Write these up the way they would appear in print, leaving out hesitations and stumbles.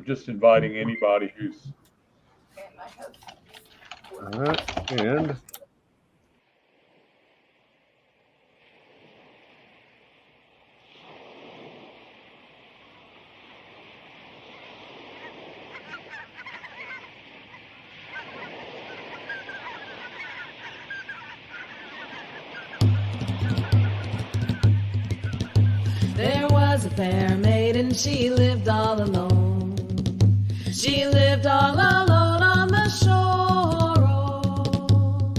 just inviting anybody who's. All right, and there was a fair maiden, she lived all alone. She lived all alone on the shore. Oh,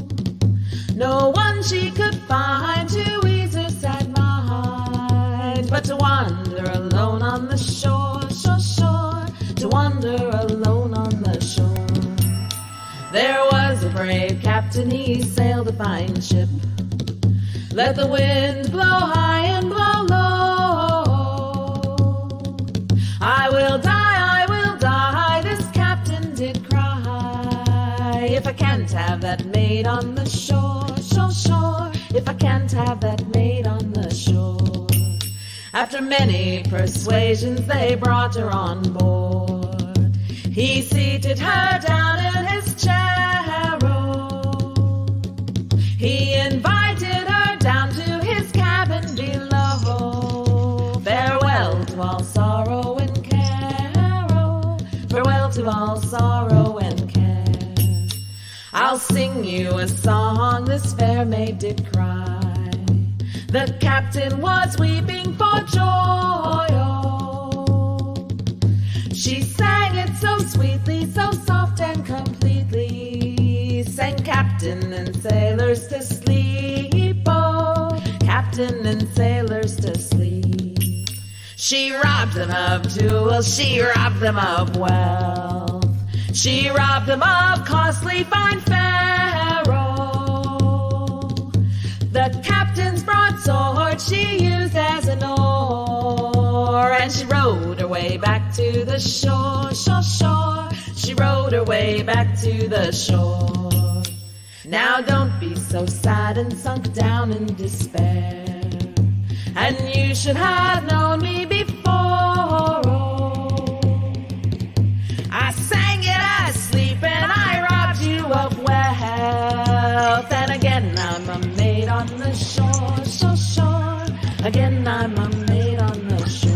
no one she could find to ease her sad mind, but to wander alone on the shore, shore, shore, to wander alone on the shore. There was a brave captain, he sailed a fine ship. Let the wind blow high and blow low. I will die, this captain did cry. If I can't have that maid on the shore, shore, shore. If I can't have that maid on the shore. After many persuasions, they brought her on board. He seated her down in his chair. Oh, he invited her down to his cabin below. Farewell to all sorrow and care. Oh, farewell to all sorrow and care. I'll sing you a song, this fair maid did cry. The captain was weeping for joy. Oh, she sang it so sweetly, so soft and completely. Sang captain and sailors to sleep. Oh, captain and sailors to sleep. She robbed them of jewels, she robbed them of wealth. She robbed them of costly fine fare. Oh, the captain's broadsword she used as an oar, and she rowed her way back to the shore, shore, shore. She rowed her way back to the shore. Now don't be so sad and sunk down in despair, and you should have known me before. Oh, I sang it asleep and I robbed you of wealth. And again I'm a maid on the shore, shore, shore. Again I'm a maid on the shore.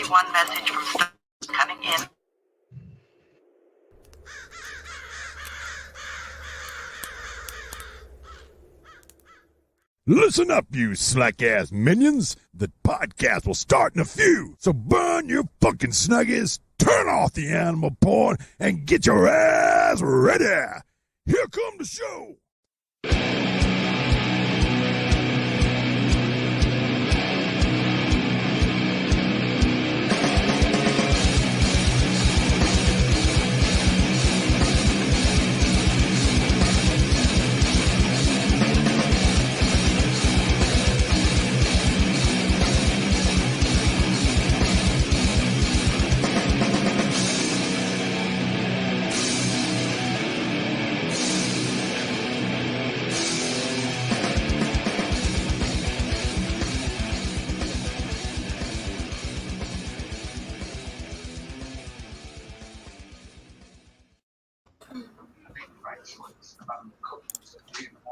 One message from Stokes coming in. Listen up, you slack-ass minions. The podcast will start in a few. So burn your fucking snuggies, turn off the animal porn, and get your ass ready. Here come the show.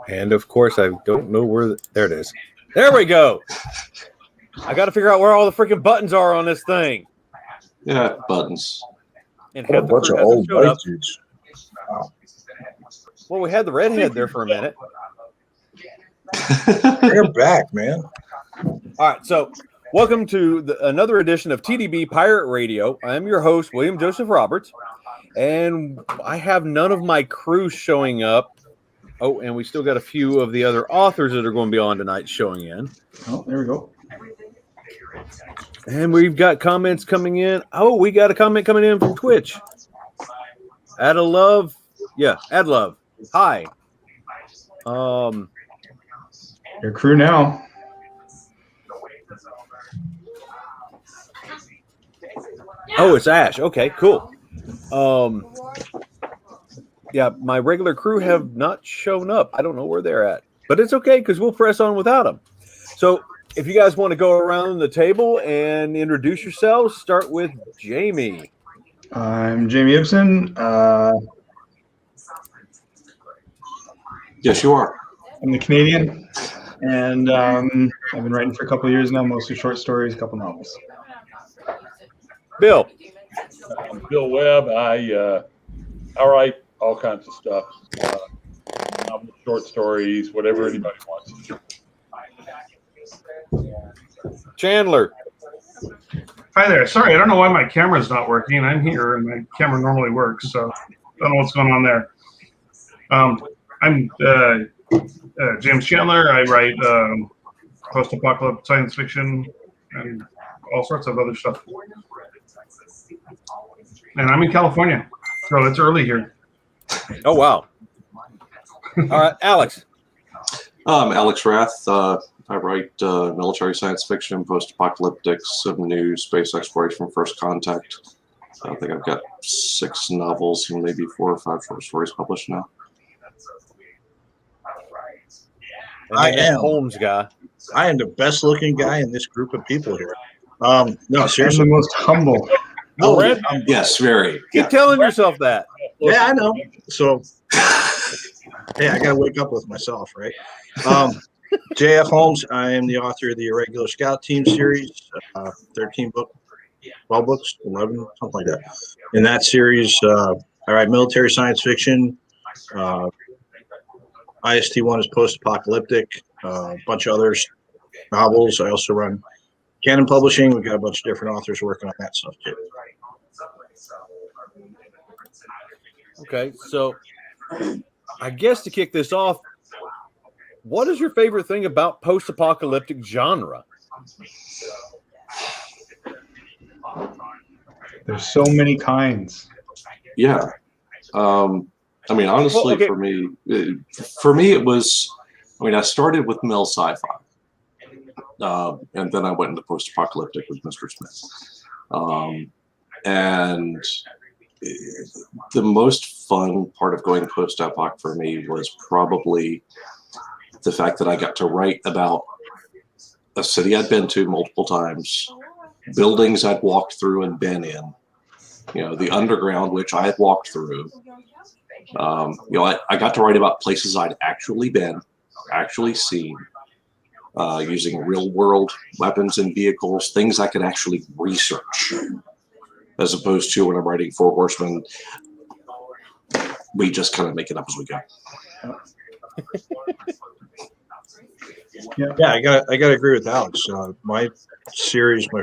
And of course, I don't know where. There it is. There we go. I got to figure out where all the freaking buttons are on this thing. Yeah, buttons. And What a bunch of old white dudes. Wow. Well, we had the redhead there for a minute. They're back, man. All right, so welcome to another edition of TDB Pirate Radio. I'm your host, William Joseph Roberts, and I have none of my crew showing up Oh, and we still got a few of the other authors that are going to be on tonight showing in. Oh, there we go. And we've got comments coming in. Oh, we got a comment coming in from Twitch. Adlove. Yeah, Adlove. Hi. Your crew now. Oh, it's Ash. Okay, cool. Yeah, my regular crew have not shown up. I don't know where they're at, but it's okay because we'll press on without them. So if you guys want to go around the table and introduce yourselves, start with Jamie. I'm Jamie Ibsen. Yes, you are. I'm the Canadian, and I've been writing for a couple of years now, mostly short stories, a couple novels. Bill. I'm Bill Webb. I write all kinds of stuff, novels, short stories, whatever anybody wants. Chandler. Hi there. Sorry, I don't know why my camera's not working. I'm here and my camera normally works, so I don't know what's going on there. I'm James Chandler. I write post-apocalyptic science fiction and all sorts of other stuff. And I'm in California, so it's early here. Oh, wow. All right, Alex. I'm Alex Rath. I write military science fiction, post-apocalyptic, some new space exploration, First Contact. I think I've got 6 novels and maybe 4 or 5 short stories published now. I am Holmes guy. I am the best looking guy in this group of people here. No, seriously. I'm the most humble. No, Yes, very. Keep telling yourself that. yeah, I know. So, hey, I got to wake up with myself, right? J.F. Holmes, I am the author of the Irregular Scout Team series, 13 books, 12 books, 11, something like that. In that series, I write military science fiction. IST1 is post-apocalyptic, a bunch of other novels. I also run Canon Publishing. We've got a bunch of different authors working on that stuff too. Okay, so I guess to kick this off, what is your favorite thing about post-apocalyptic genre? There's so many kinds. Yeah. I mean, honestly, Well, okay. for me, it was, I mean, I started with mil sci-fi. And then I went into post-apocalyptic with Mr. Smith. And the most fun part of going post-apoc for me was probably the fact that I got to write about a city I'd been to multiple times, buildings I'd walked through and been in, you know, the underground, which I had walked through. You know, I got to write about places I'd actually been, actually seen, using real world weapons and vehicles, things I could actually research, as opposed to when I'm writing Four Horsemen, we just kind of make it up as we go. Yeah, I gotta agree with Alex. My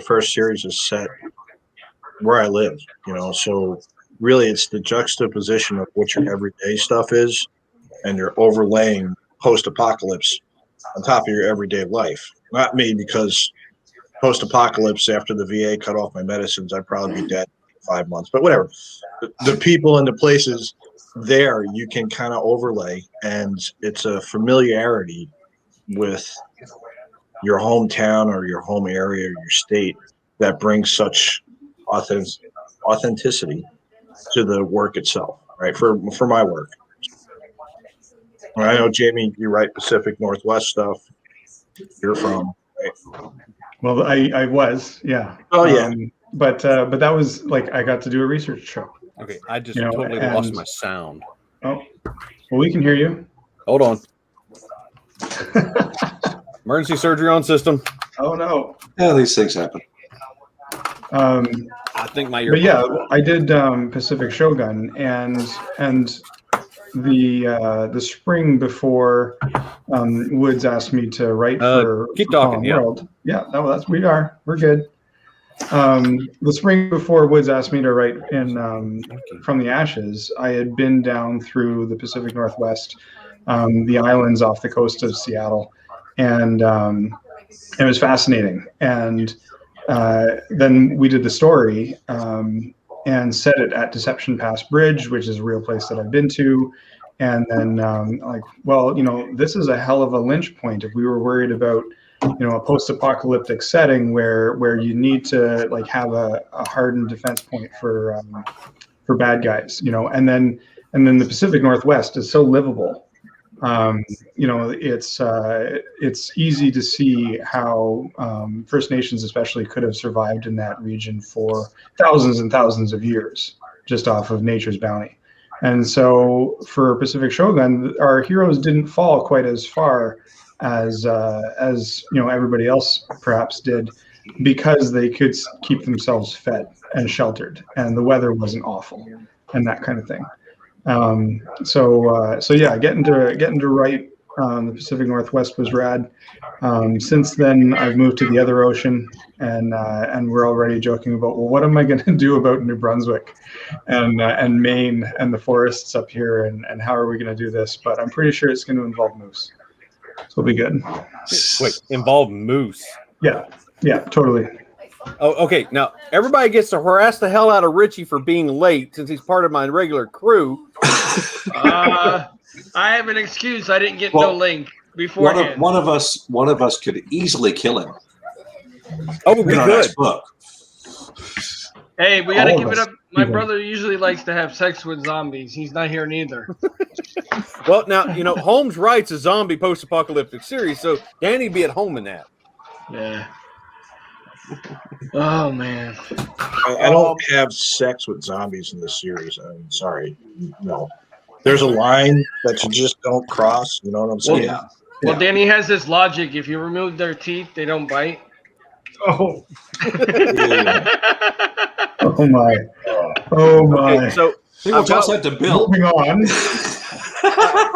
first series is set where I live, you know, so really it's the juxtaposition of what your everyday stuff is, and you're overlaying post-apocalypse on top of your everyday life. Not me, because post-apocalypse, after the VA cut off my medicines, I'd probably be dead in 5 months, but whatever. The people and the places there you can kind of overlay, and it's a familiarity with your hometown or your home area or your state that brings such authenticity to the work itself, right? For my work. I know, Jamie, you write Pacific Northwest stuff. You're from, right? Well, I was, yeah. Oh, yeah. But that was like, I got to do a research show. Okay, I just You know, totally and- lost my sound. Oh, well, we can hear you. Hold on. Emergency surgery on system. Oh, no. Yeah, these things happen. I think my ear. But yeah, I did Pacific Shogun, and the spring before Woods asked me to write for keep talking, Fallen yeah. World. Yeah, no, we're good. The spring before Woods asked me to write in From the Ashes, I had been down through the Pacific Northwest the islands off the coast of Seattle, and it was fascinating. And then we did the story and set it at Deception Pass Bridge, which is a real place that I've been to. And then this is a hell of a lynch point. If we were worried about, a post-apocalyptic setting where you need to have a hardened defense point for bad guys, and then the Pacific Northwest is so livable. It's easy to see how First Nations especially could have survived in that region for thousands and thousands of years just off of nature's bounty. And so for Pacific Shogun, our heroes didn't fall quite as far as everybody else perhaps did, because they could keep themselves fed and sheltered, and the weather wasn't awful and that kind of thing. Getting to write the Pacific Northwest was rad. Since then, I've moved to the other ocean, and we're already joking about, well, what am I going to do about New Brunswick and Maine and the forests up here, and how are we going to do this? But I'm pretty sure it's going to involve moose, so it'll be good. Wait, involve moose? Yeah, totally. Oh, okay. Now everybody gets to harass the hell out of Richie for being late, since he's part of my regular crew. I have an excuse. I didn't get no link beforehand. One of us could easily kill him. Oh, we could. Hey, we got to give it up. My brother usually likes to have sex with zombies. He's not here neither. Well, now, Holmes writes a zombie post-apocalyptic series, so Danny be at home in that. Yeah. Oh, man. I don't have sex with zombies in this series. I'm sorry. No. There's a line that you just don't cross. You know what I'm saying? Well, Danny has this logic. If you remove their teeth, they don't bite. Oh. Oh my. Okay, so we'll toss that to Bill. Moving on.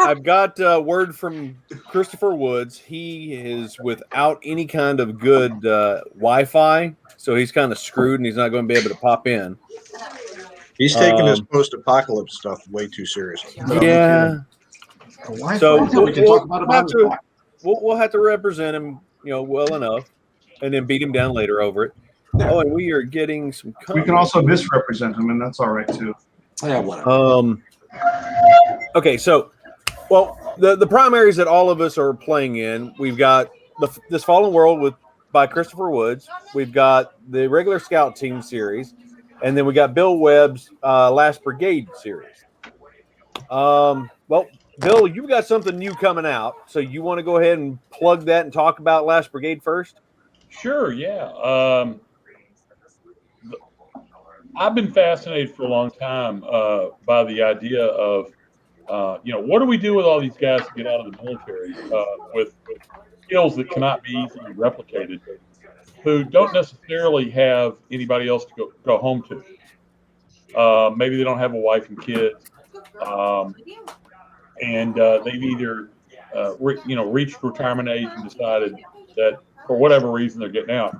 I've got word from Christopher Woods. He is without any kind of good Wi-Fi, so he's kind of screwed, and he's not going to be able to pop in. He's taking this post-apocalypse stuff way too seriously. Yeah. So we'll have to represent him, well enough, and then beat him down later over it. Oh, and we are getting some. We can also misrepresent him, and that's all right too. Yeah, whatever. Okay, so, the primaries that all of us are playing in, we've got This Fallen World by Christopher Woods. We've got the regular Scout Team series, and then we got Bill Webb's Last Brigade series. Bill, you've got something new coming out, so you want to go ahead and plug that and talk about Last Brigade first? Sure, yeah. I've been fascinated for a long time by the idea of, what do we do with all these guys to get out of the military with skills that cannot be easily replicated, who don't necessarily have anybody else to go home to. Maybe they don't have a wife and kids, and they've either reached retirement age and decided that for whatever reason they're getting out.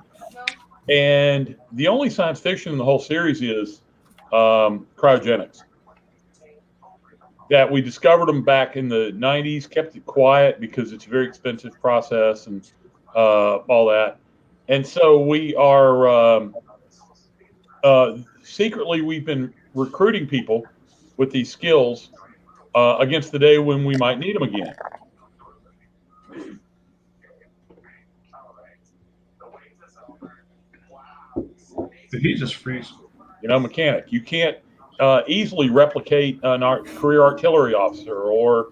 And the only science fiction in the whole series is cryogenics. That we discovered them back in the 90s, kept it quiet because it's a very expensive process and all that. And so we are secretly, we've been recruiting people with these skills against the day when we might need them again. Did he just freeze? Mechanic. You can't easily replicate an career artillery officer or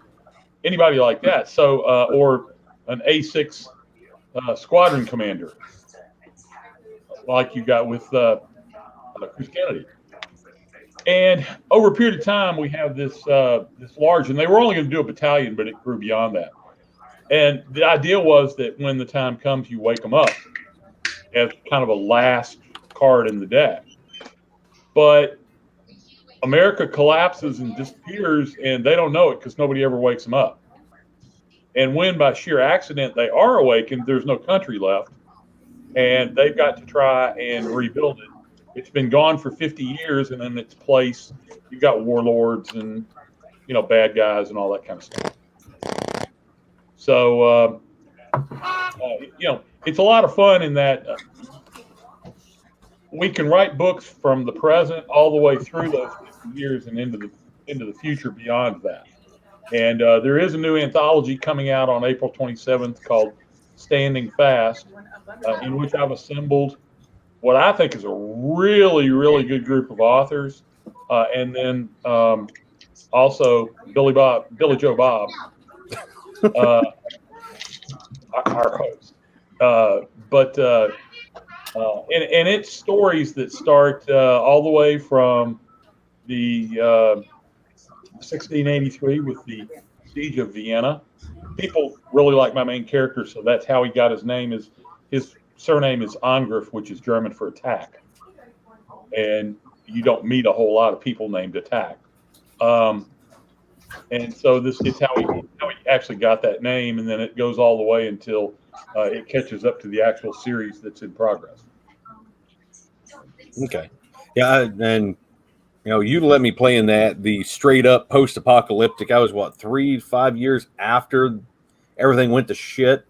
anybody like that. So, or an A6 squadron commander, like you got with Chris Kennedy. And over a period of time, we have this large, and they were only going to do a battalion, but it grew beyond that. And the idea was that when the time comes, you wake them up as kind of a last card in the deck. But America collapses and disappears, and they don't know it because nobody ever wakes them up. And when by sheer accident they are awakened, there's no country left, and they've got to try and rebuild it. It's been gone for 50 years, and in its place, you've got warlords and bad guys and all that kind of stuff. So, it's a lot of fun in that we can write books from the present all the way through those 50 years and into the future beyond that. And there is a new anthology coming out on April 27th called Standing Fast, in which I've assembled what I think is a really, really good group of authors. And then also Billy Joe Bob, our host. And it's stories that start all the way from the 1683 with the siege of Vienna. People really like my main character, so that's how he got his name. His surname is Angriff, which is German for attack. And you don't meet a whole lot of people named Attack. And so it's how he actually got that name, and then it goes all the way until it catches up to the actual series that's in progress. Okay. Yeah, and you let me play in the straight up post-apocalyptic. I was 3-5 years after everything went to shit,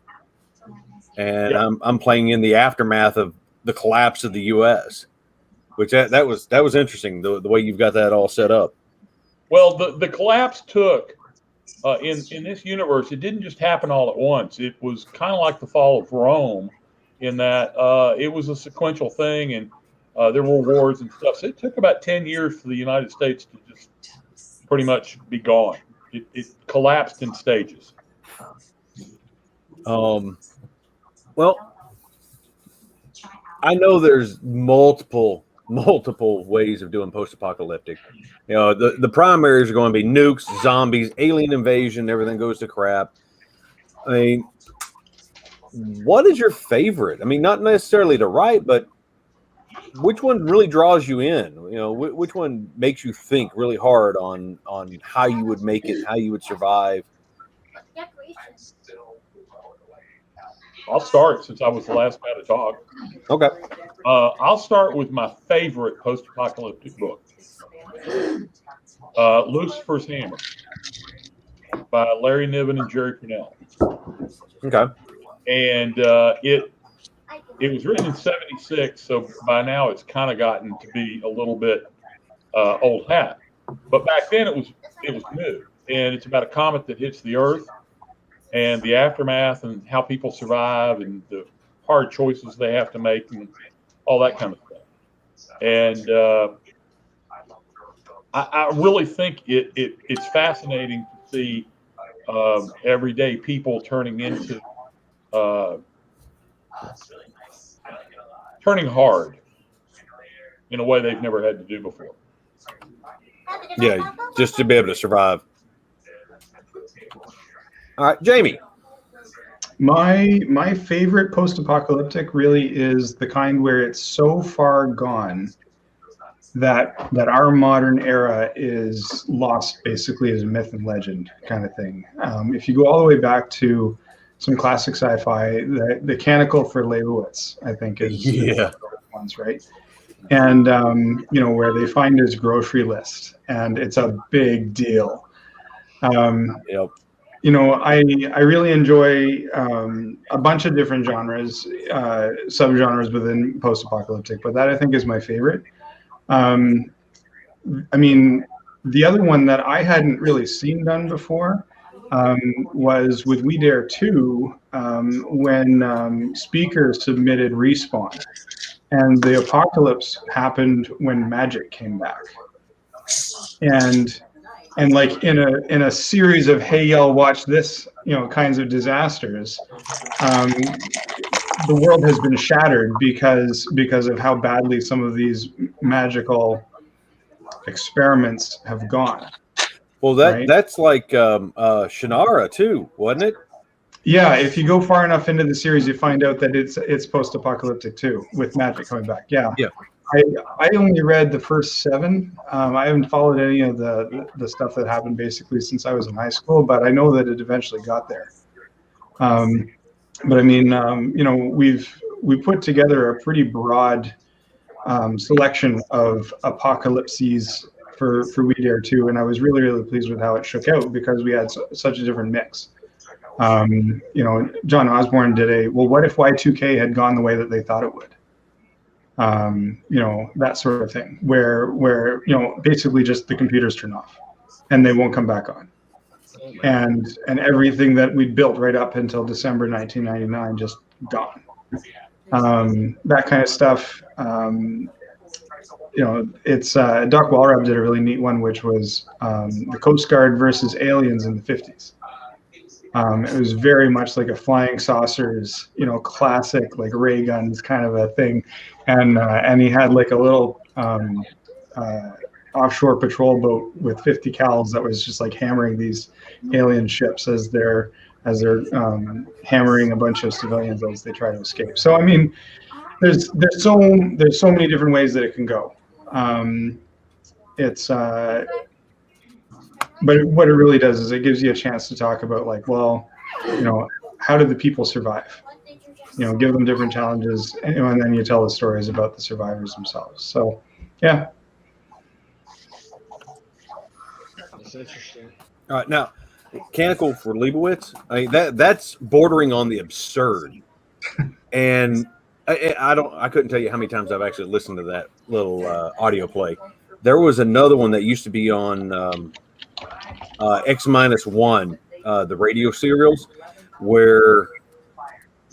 and yeah. I'm playing in the aftermath of the collapse of the U.S., which that was interesting. The way you've got that all set up. Well, the collapse took in this universe. It didn't just happen all at once. It was kind of like the fall of Rome, in that it was a sequential thing, and there were wars and stuff. So it took about 10 years for the United States to just pretty much be gone. It collapsed in stages. Well, I know there's multiple ways of doing post-apocalyptic. The primaries are going to be nukes, zombies, alien invasion, everything goes to crap. I mean, what is your favorite? I mean, not necessarily to write, but which one really draws you in? Which one makes you think really hard on how you would make it, how you would survive? I'll start since I was the last guy to talk. Okay. I'll start with my favorite post-apocalyptic book, Lucifer's Hammer, by Larry Niven and Jerry Pournelle. Okay. And it was written in '76, so by now it's kind of gotten to be a little bit old hat. But back then it was new, and it's about a comet that hits the Earth and the aftermath and how people survive and the hard choices they have to make and all that kind of stuff. And I really think it's fascinating to see everyday people turning hard in a way they've never had to do before. Yeah, just to be able to survive. All right, Jamie. My favorite post-apocalyptic really is the kind where it's so far gone that our modern era is lost basically as a myth and legend kind of thing. If you go all the way back to some classic sci-fi, the Canticle for Leibowitz, I think is the ones, right? And where they find his grocery list, and it's a big deal. Yep. I really enjoy a bunch of different genres, subgenres within post-apocalyptic, but that I think is my favorite. I mean, the other one that I hadn't really seen done before was with We Dare 2, when Speaker submitted Respawn, and the apocalypse happened when magic came back, and like in a series of hey y'all watch this kinds of disasters, the world has been shattered because of how badly some of these magical experiments have gone. Well, that's like Shannara too, wasn't it? Yeah, if you go far enough into the series, you find out that it's post-apocalyptic too, with magic coming back. Yeah. I only read the first 7. I haven't followed any of the stuff that happened basically since I was in high school, but I know that it eventually got there. But I mean, we put together a pretty broad selection of apocalypses for We Dare 2, and I was really, really pleased with how it shook out because we had such a different mix. You know, John Osborne did what if Y2K had gone the way that they thought it would? You know, that sort of thing, where you know, basically just the computers turn off and they won't come back on. And everything that we built right up until December 1999 just gone. That kind of stuff. You know, it's Doc Walrab did a really neat one, which was the Coast Guard versus aliens in the 50s. It was very much like a flying saucers, you know, classic like ray guns kind of a thing, and he had like a little offshore patrol boat with 50 cals that was just like hammering these alien ships as they're hammering a bunch of civilians as they try to escape. So I mean, there's so many different ways that it can go. But what it really does is it gives you a chance to talk about, like, well, you know, how did the people survive? You know, give them different challenges, and then you tell the stories about the survivors themselves. So, yeah. That's interesting. All right, now, Mechanical for Leibowitz, I mean, that's bordering on the absurd, and I couldn't tell you how many times I've actually listened to that little audio play. There was another one that used to be on X-1, the radio serials, where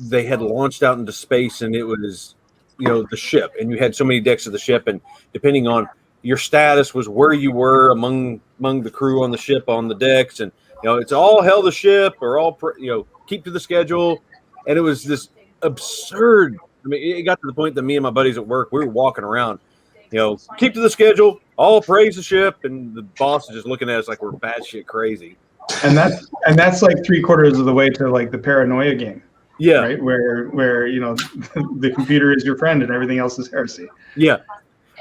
they had launched out into space, and it was, you know, the ship, and you had so many decks of the ship, and depending on your status was where you were among the crew on the ship on the decks, and you know, it's all hell the ship or all you know, keep to the schedule, and it was this absurd. I mean, it got to the point that me and my buddies at work, we were walking around, you know, keep to the schedule, all praise the ship, and the boss is just looking at us like we're batshit crazy. And that's like 3/4 of the way to like the paranoia game. Yeah. Right. Where you know, the computer is your friend and everything else is heresy. Yeah.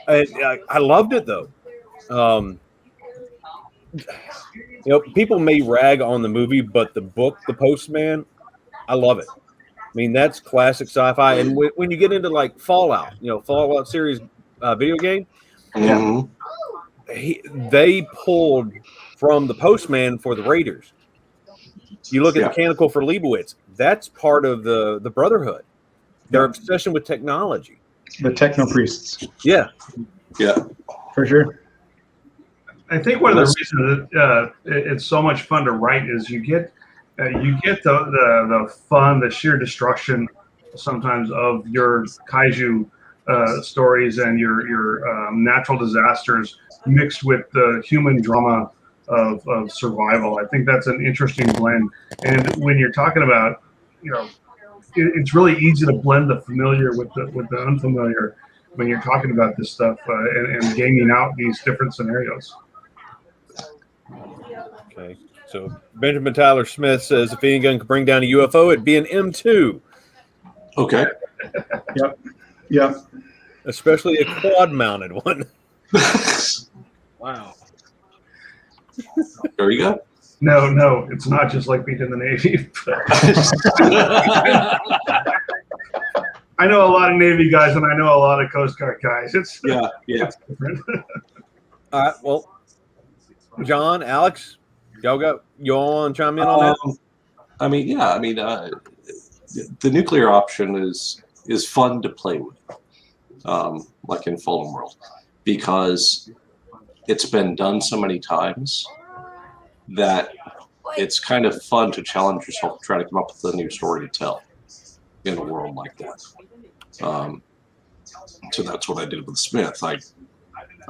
I loved it though. You know, people may rag on the movie, but the book, The Postman, I love it. I mean, that's classic sci-fi. And when you get into like Fallout, you know, Fallout series video game, they pulled from The Postman for the Raiders. You look at Mechanical for Leibowitz, that's part of the Brotherhood. Their obsession with technology. The techno priests. Yeah. Yeah. For sure. I think one of the reasons that it's so much fun to write is you get the fun, the sheer destruction sometimes of your kaiju stories and your natural disasters mixed with the human drama of survival. I think that's an interesting blend. And when you're talking about, you know, it's really easy to blend the familiar with the unfamiliar when you're talking about this stuff and gaming out these different scenarios. Okay, so Benjamin Tyler Smith says if any gun could bring down a UFO, it'd be an M2. Okay. Yep. Especially a quad-mounted one. Wow. There you go. No, it's not just like being in the Navy. I know a lot of Navy guys, and I know a lot of Coast Guard guys. It's different. All right, well, John, Alex, y'all want to chime in on that? I mean, the nuclear option is fun to play with, like in Fallen World, because it's been done so many times that it's kind of fun to challenge yourself to try to come up with a new story to tell in a world like that. So that's what I did with Smith. I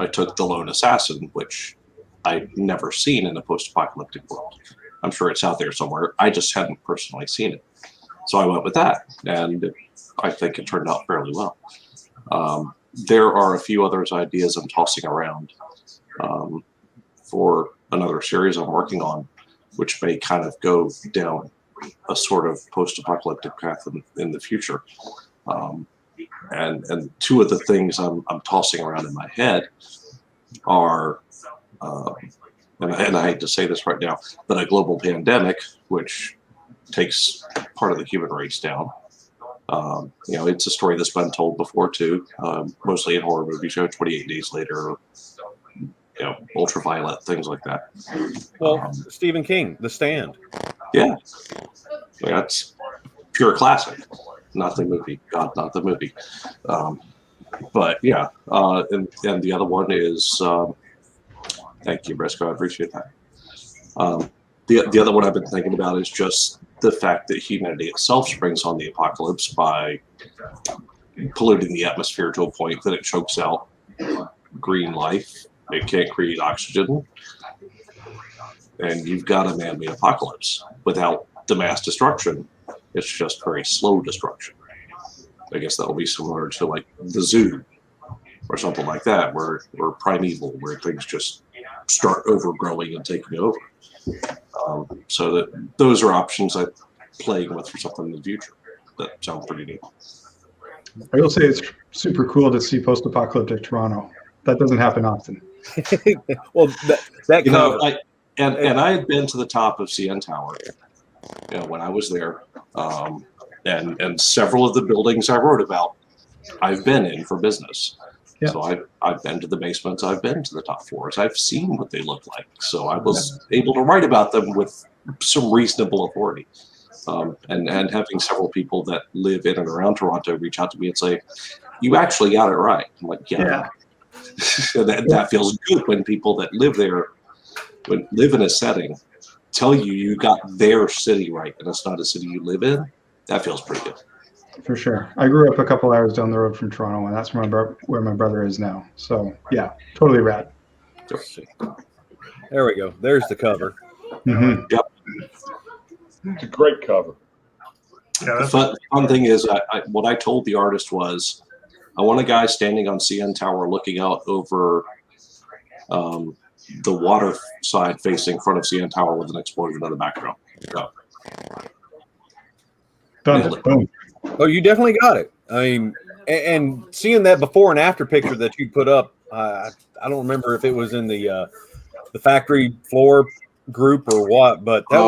took the Lone Assassin, which I'd never seen in a post-apocalyptic world. I'm sure it's out there somewhere. I just hadn't personally seen it. So I went with that, and I think it turned out fairly well. There are a few other ideas I'm tossing around for another series I'm working on, which may kind of go down a sort of post-apocalyptic path in the future. And two of the things I'm tossing around in my head are, and I hate to say this right now, but a global pandemic, which takes part of the human race down. You know, it's a story that's been told before too, mostly in horror movies, 28 Days Later, you know, Ultraviolet, things like that. Well, Stephen King, The Stand. Yeah, that's pure classic. Not the movie. God, not the movie. But yeah, and the other one is thank you, Briscoe. I appreciate that. The other one I've been thinking about is just the fact that humanity itself springs on the apocalypse by polluting the atmosphere to a point that it chokes out green life. It can't create oxygen. And you've got a man-made apocalypse without the mass destruction. It's just very slow destruction. I guess that will be similar to like the zoo or something like that, where primeval, where things just start overgrowing and taking over. So that those are options I'm playing with for something in the future that sound pretty neat. I will say it's super cool to see post-apocalyptic Toronto. That doesn't happen often. Well, that you know, and I had been to the top of CN Tower, you know, when I was there, and several of the buildings I wrote about, I've been in for business. Yeah. So I've been to the basements, I've been to the top floors, I've seen what they look like. So I was able to write about them with some reasonable authority. And having several people that live in and around Toronto reach out to me and say, "You actually got it right." I'm like, yeah. that feels good when people that live there, live in a setting, tell you got their city right, and it's not a city you live in. That feels pretty good. For sure. I grew up a couple hours down the road from Toronto, and that's where my brother is now. So yeah, totally rad. There we go. There's the cover. Mm-hmm. Yep. It's a great cover. Yeah, the fun thing is, what I told the artist was, I want a guy standing on CN Tower looking out over the water side facing front of CN Tower with an explosion in the background. So, done. Boom. Oh, you definitely got it. I mean, and seeing that before and after picture that you put up, I don't remember if it was in the factory floor group or what, but that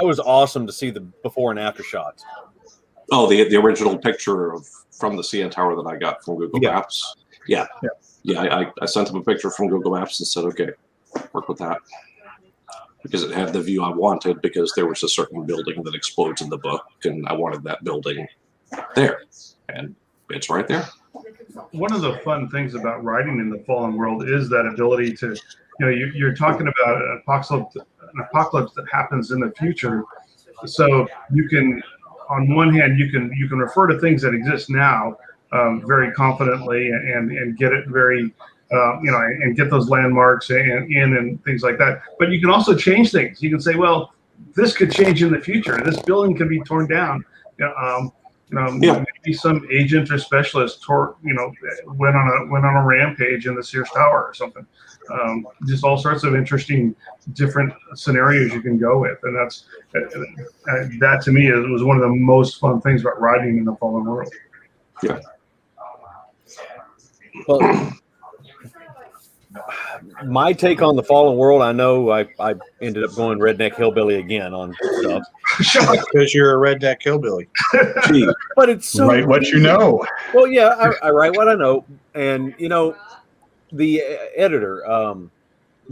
was awesome to see the before and after shots. Oh, the original picture from the CN Tower that I got from Google Maps. Yeah. I sent him a picture from Google Maps and said, okay, work with that. Because it had the view I wanted, because there was a certain building that explodes in the book, and I wanted that building there. And it's right there. One of the fun things about writing in the Fallen World is that ability to, you're talking about an apocalypse that happens in the future. So you can, on one hand, you can refer to things that exist now very confidently and get it very, and get those landmarks and things like that. But you can also change things. You can say, well, this could change in the future. This building can be torn down. Maybe some agent or specialist went on a rampage in the Sears Tower or something. Just all sorts of interesting, different scenarios you can go with, and that to me was one of the most fun things about writing in the Fallen World. Yeah. Well, my take on the Fallen World, I know I ended up going redneck hillbilly again on stuff. Because you're a redneck hillbilly. But it's so write what you know. Well, yeah, I write what I know. And, the editor,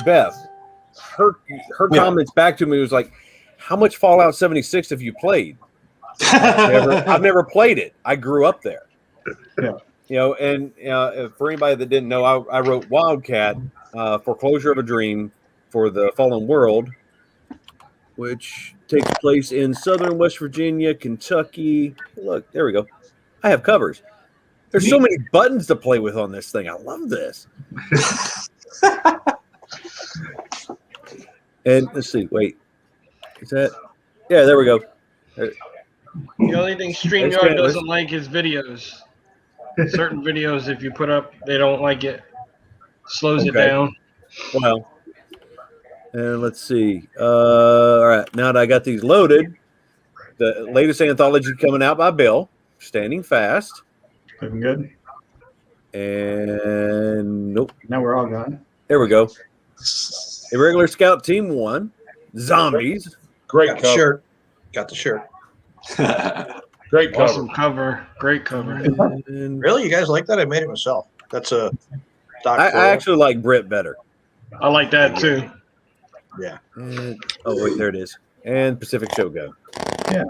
Beth, her comments back to me was like, how much Fallout 76 have you played? I've never played it. I grew up there. Yeah. And for anybody that didn't know, I wrote Wildcat, Foreclosure of a Dream for the Fallen World, which takes place in southern West Virginia, Kentucky. Look, there we go. I have covers. There's so many buttons to play with on this thing. I love this. And let's see. Wait. Is that? Yeah, there we go. The only thing StreamYard doesn't like is videos. Certain videos, if you put up, they don't like it. Slows it down. Well, and let's see. All right, now that I got these loaded, the latest anthology coming out by Bill, Standing Fast. Looking good. And nope. Now we're all gone. There we go. Irregular Scout Team 1. Zombies. Great Got cover. the shirt. Got the shirt. Great cover. Awesome cover. Great cover. And Really? You guys like that? I made it myself. That's a I actually like Brit better. I like that too. Yeah. And, oh, wait, there it is. and Pacific Shogun. Yeah.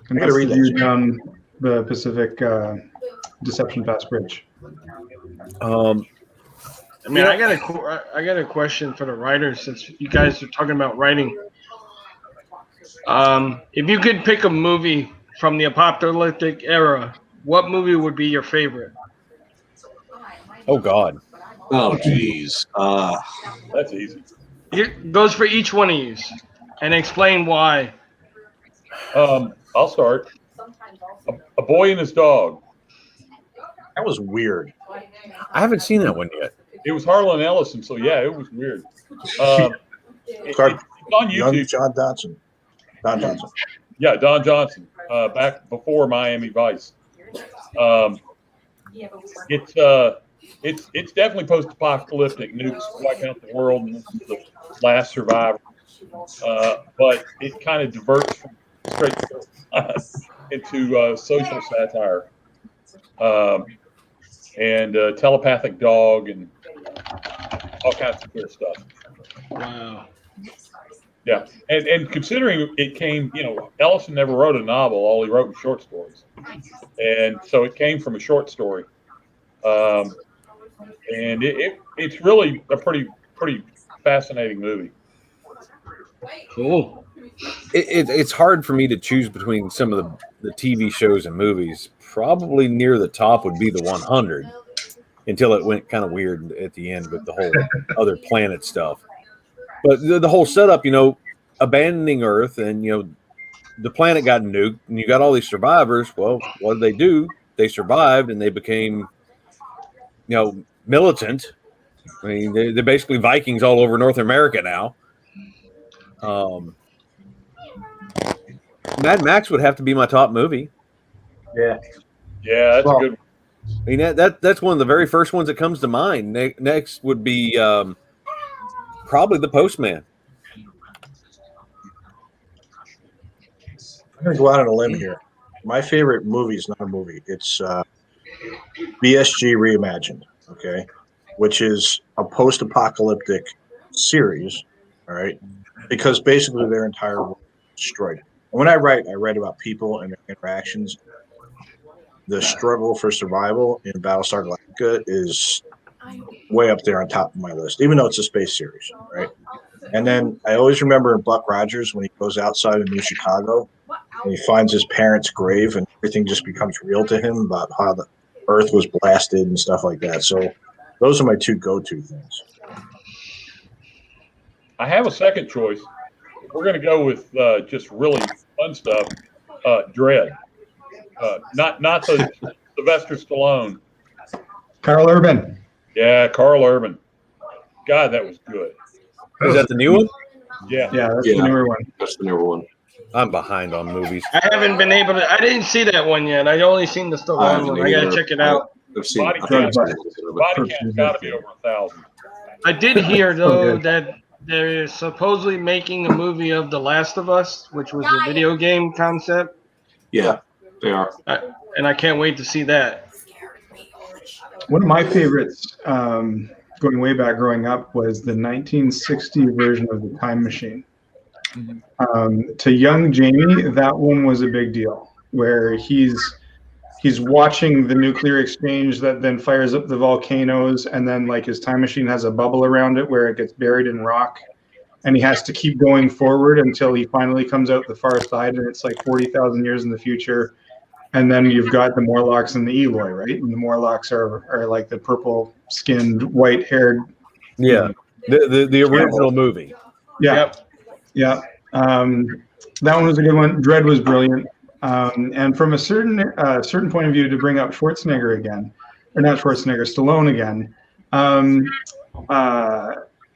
And gotta read that's the view that. down the Pacific Deception Pass Bridge. Um, I mean, I got a question for the writers since you guys are talking about writing. If you could pick a movie from the apocalyptic era, what movie would be your favorite? oh God. Oh, geez. That's easy. It goes for each one of you, and explain why. I'll start. A Boy and His Dog. That was weird. I haven't seen that one yet. It was Harlan Ellison, so yeah, it was weird. It's on Young YouTube. John Johnson. Don Johnson. Yeah, Don Johnson, back before Miami Vice. It's definitely post-apocalyptic. Nukes wipe out the world, and this is the last survivor. But it kind of diverts from straight into social satire and telepathic dog and all kinds of cool stuff. Wow. Yeah, and considering it came, Ellison never wrote a novel. All he wrote was short stories, and so it came from a short story. And it's really a pretty fascinating movie. Cool. It's hard for me to choose between some of the TV shows and movies. Probably near the top would be the 100, until it went kind of weird at the end with the whole other planet stuff. But the whole setup, abandoning Earth, and the planet got nuked, and you got all these survivors. Well, what did they do? They survived, and they became, militant. I mean, they're basically Vikings all over North America now. Mad Max would have to be my top movie. Yeah. Yeah, that's a good one. I mean, that's one of the very first ones that comes to mind. Next would be probably The Postman. I'm going to go out on a limb here. My favorite movie is not a movie. It's BSG Reimagined, okay, which is a post-apocalyptic series, all right, because basically their entire world is destroyed. And when I write about people and their interactions. The struggle for survival in Battlestar Galactica is way up there on top of my list, even though it's a space series, right? And then I always remember in Buck Rogers when he goes outside of New Chicago and he finds his parents' grave and everything just becomes real to him about how the Earth was blasted and stuff like that. So those are my two go-to things. I have a second choice. We're going to go with just really fun stuff. Dread. Not the Sylvester Stallone. Carl Urban. Yeah, Carl Urban. God, that was good. Is that the new one? Yeah. Yeah, that's the newer one. That's the newer one. I'm behind on movies. I haven't been able to. I didn't see that one yet. I only seen the Stallone one. I gotta check it out. I've seen Body count's got to be over 1,000. I did hear though that they're supposedly making a movie of The Last of Us, which was a video game concept. Yeah, they are. And I can't wait to see that. One of my favorites, going way back growing up, was the 1960 version of The Time Machine. To young Jamie, that one was a big deal, where he's watching the nuclear exchange that then fires up the volcanoes, and then like his time machine has a bubble around it where it gets buried in rock, and he has to keep going forward until he finally comes out the far side, and it's like 40,000 years in the future. And then you've got the Morlocks and the Eloi, right? And the Morlocks are like the purple-skinned, white-haired. Yeah, the original movie. Yeah, yeah. That one was a good one. Dread was brilliant. And from a certain point of view, to bring up Schwarzenegger again, or not Schwarzenegger, Stallone again,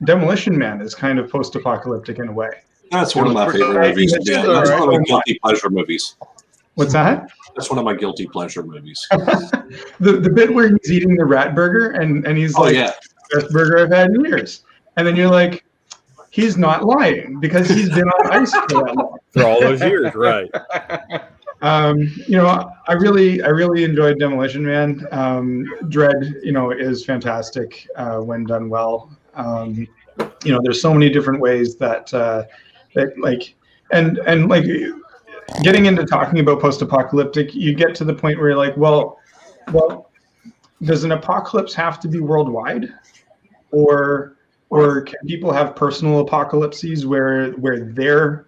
Demolition Man is kind of post-apocalyptic in a way. That's one of my favorite movies. Yeah, that's one of my guilty pleasure movies. What's that? That's one of my guilty pleasure movies. the bit where he's eating the rat burger and he's like, best burger I've had in years. And then you're like, he's not lying because he's been on ice for that long. For all those years, right. I really enjoyed Demolition Man. Dread, is fantastic when done well. There's so many different ways that like and like getting into talking about post-apocalyptic, you get to the point where you're like, well, does an apocalypse have to be worldwide, or can people have personal apocalypses where their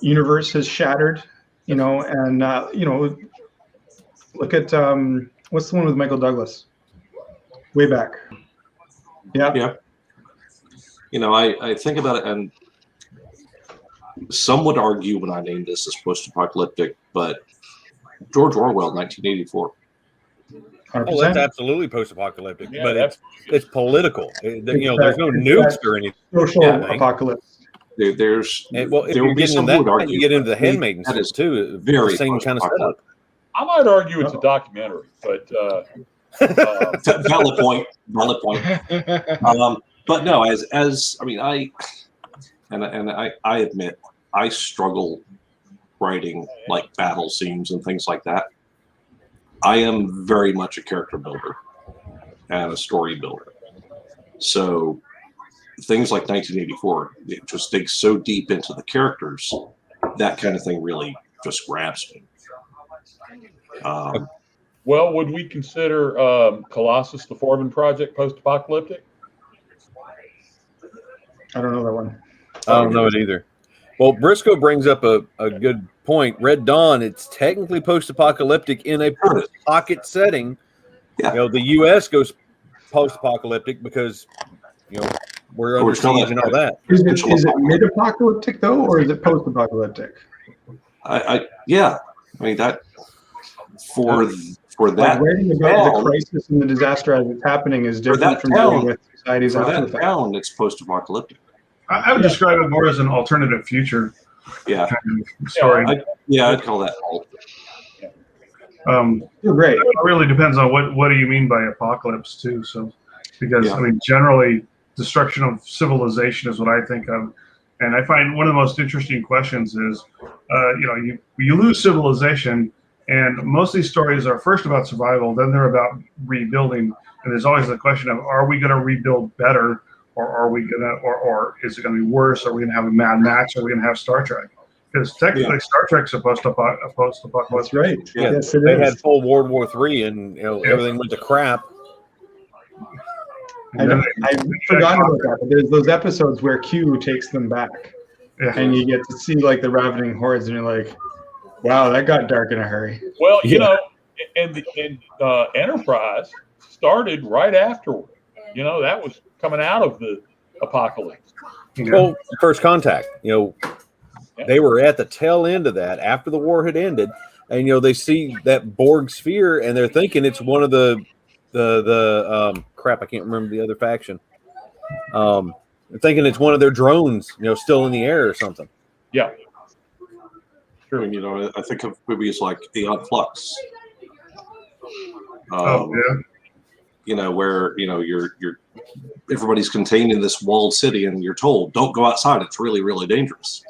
universe has shattered, you know? And you know, look at what's the one with Michael Douglas? Way back. Yeah. You know, I think about it, and some would argue when I named this as post-apocalyptic, but George Orwell, 1984. 100%. Oh, that's absolutely post-apocalyptic, Yeah, but it's political. You know, there's no nukes or anything. Social apocalypse. There's well, if there you're will be getting some into who would that, argue you get into the that handmaidens that is too. very The same kind of setup. I might argue it's a documentary, but valid point. But no, as I mean, I admit I struggle writing like battle scenes and things like that. I am very much a character builder and a story builder. So things like 1984, it just digs so deep into the characters, that kind of thing really just grabs me. Well, would we consider Colossus, the Forbin Project, post-apocalyptic? I don't know that one. I don't know it either. Well, Briscoe brings up a good point. Red Dawn, it's technically post-apocalyptic in a pocket setting. Yeah. You know, the U.S. goes post-apocalyptic because, you know, we're under siege and all that. Is it mid-apocalyptic though, or is it post-apocalyptic? Yeah. I mean that for that. Like writing about the crisis and the disaster as it's happening is different from dealing with society's after the fact. It's post-apocalyptic. I would describe it more as an alternative future. Yeah. Kind of story. I'd call that alt. You're great. It really depends on what do you mean by apocalypse too. So, because I mean, generally, destruction of civilization is what I think of, and I find one of the most interesting questions is, you lose civilization, and most of these stories are first about survival, then they're about rebuilding, and there's always the question of, are we going to rebuild better, or are we going to, or is it going to be worse? Are we going to have a Mad Max? Or are we going to have Star Trek? Because technically, Star Trek's a post-apocalypse. That's right. Yeah. Yes, it they is. had full World War III, and everything went to crap. I forgot about that. But there's those episodes where Q takes them back, and you get to see like the ravening hordes, and you're like, "Wow, that got dark in a hurry." Well, you know, and Enterprise started right afterward. You know, that was coming out of the apocalypse. Well, First Contact, they were at the tail end of that after the war had ended, and they see that Borg sphere, and they're thinking it's one of the crap. I can't remember the other faction. They're thinking it's one of their drones, still in the air or something. Yeah. Sure. I mean, I think of movies like Aeon Flux. Where you're everybody's contained in this walled city, and you're told don't go outside. It's really, really dangerous.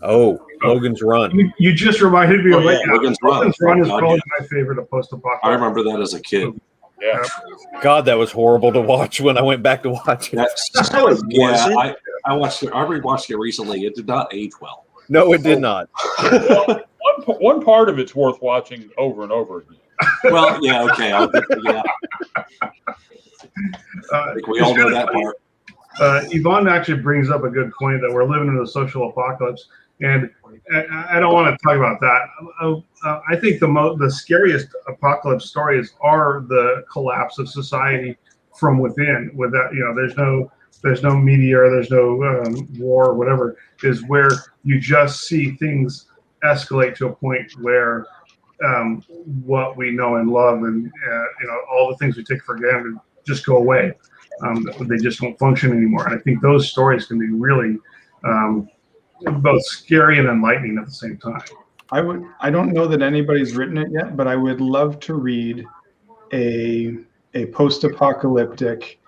Oh, Logan's Run. You just reminded me of Logan's Run. Logan's Run is probably my favorite of post-apocalypse. I remember that as a kid. Yeah. God, that was horrible to watch when I went back to watch it. I watched it. I rewatched it recently. It did not age well. No, it did not. Well, one part of it's worth watching over and over again. Well, yeah, okay. I think we all know that part. Yvonne actually brings up a good point that we're living in a social apocalypse, and I don't want to talk about that. I think the scariest apocalypse stories are the collapse of society from within. With that, there's no meteor, there's no war, or whatever. Is where you just see things escalate to a point where what we know and love, and all the things we take for granted just go away. They just don't function anymore. And I think those stories can be really both scary and enlightening at the same time. I don't know that anybody's written it yet, but I would love to read a post-apocalyptic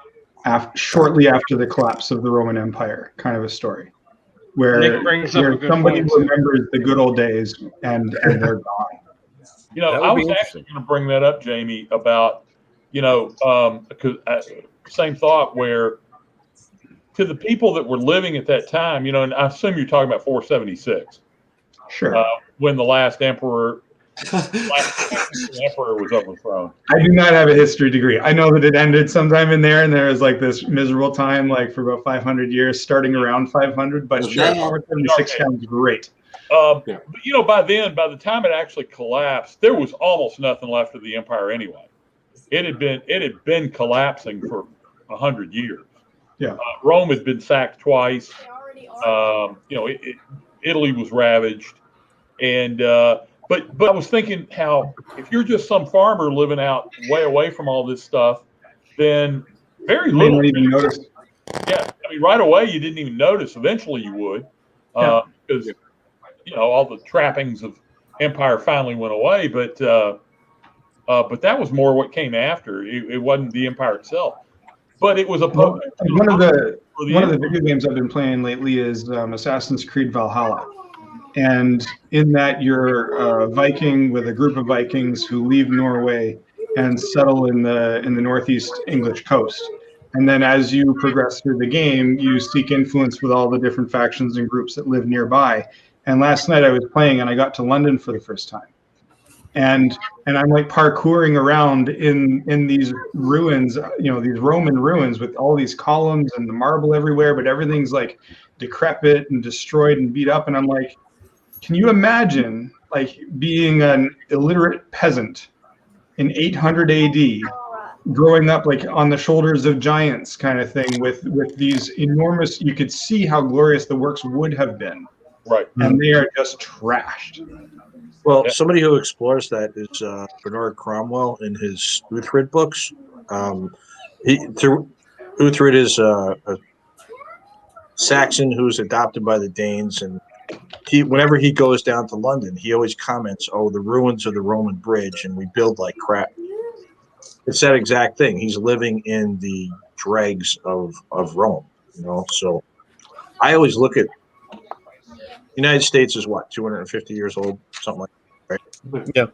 shortly after the collapse of the Roman Empire kind of a story, where somebody remembers the good old days and they're gone. I was actually going to bring that up, Jamie, about same thought where to the people that were living at that time, and I assume you're talking about 476. Sure. When the last emperor was overthrown. I do not have a history degree. I know that it ended sometime in there, and there was like this miserable time, like for about 500 years, starting around 500. But sure, 476 sounds great. But by then, by the time it actually collapsed, there was almost nothing left of the empire anyway. It had been collapsing for 100 years. Yeah. Rome had been sacked twice. Italy was ravaged, and but I was thinking how if you're just some farmer living out way away from all this stuff, then very You little. may not even notice. Yeah, I mean, right away you didn't even notice. Eventually you would, because all the trappings of empire finally went away. But that was more what came after. It wasn't the empire itself, but it was a one of the video games I've been playing lately is Assassin's Creed Valhalla. And in that, you're a Viking with a group of Vikings who leave Norway and settle in the northeast English coast. And then as you progress through the game, you seek influence with all the different factions and groups that live nearby. And last night I was playing and I got to London for the first time. And I'm like parkouring around in these ruins, these Roman ruins with all these columns and the marble everywhere, but everything's like decrepit and destroyed and beat up. And I'm like, can you imagine like being an illiterate peasant in 800 AD, growing up like on the shoulders of giants kind of thing with these enormous, you could see how glorious the works would have been. Right. And they are just trashed. Well, somebody who explores that is Bernard Cromwell in his Uhtred books. Uhtred is a Saxon who's adopted by the Danes, and whenever he goes down to London, he always comments, "Oh, the ruins of the Roman bridge, and we build like crap." It's that exact thing. He's living in the dregs of Rome, So I always look at United States is what, 250 years old, something like that, right? Yeah.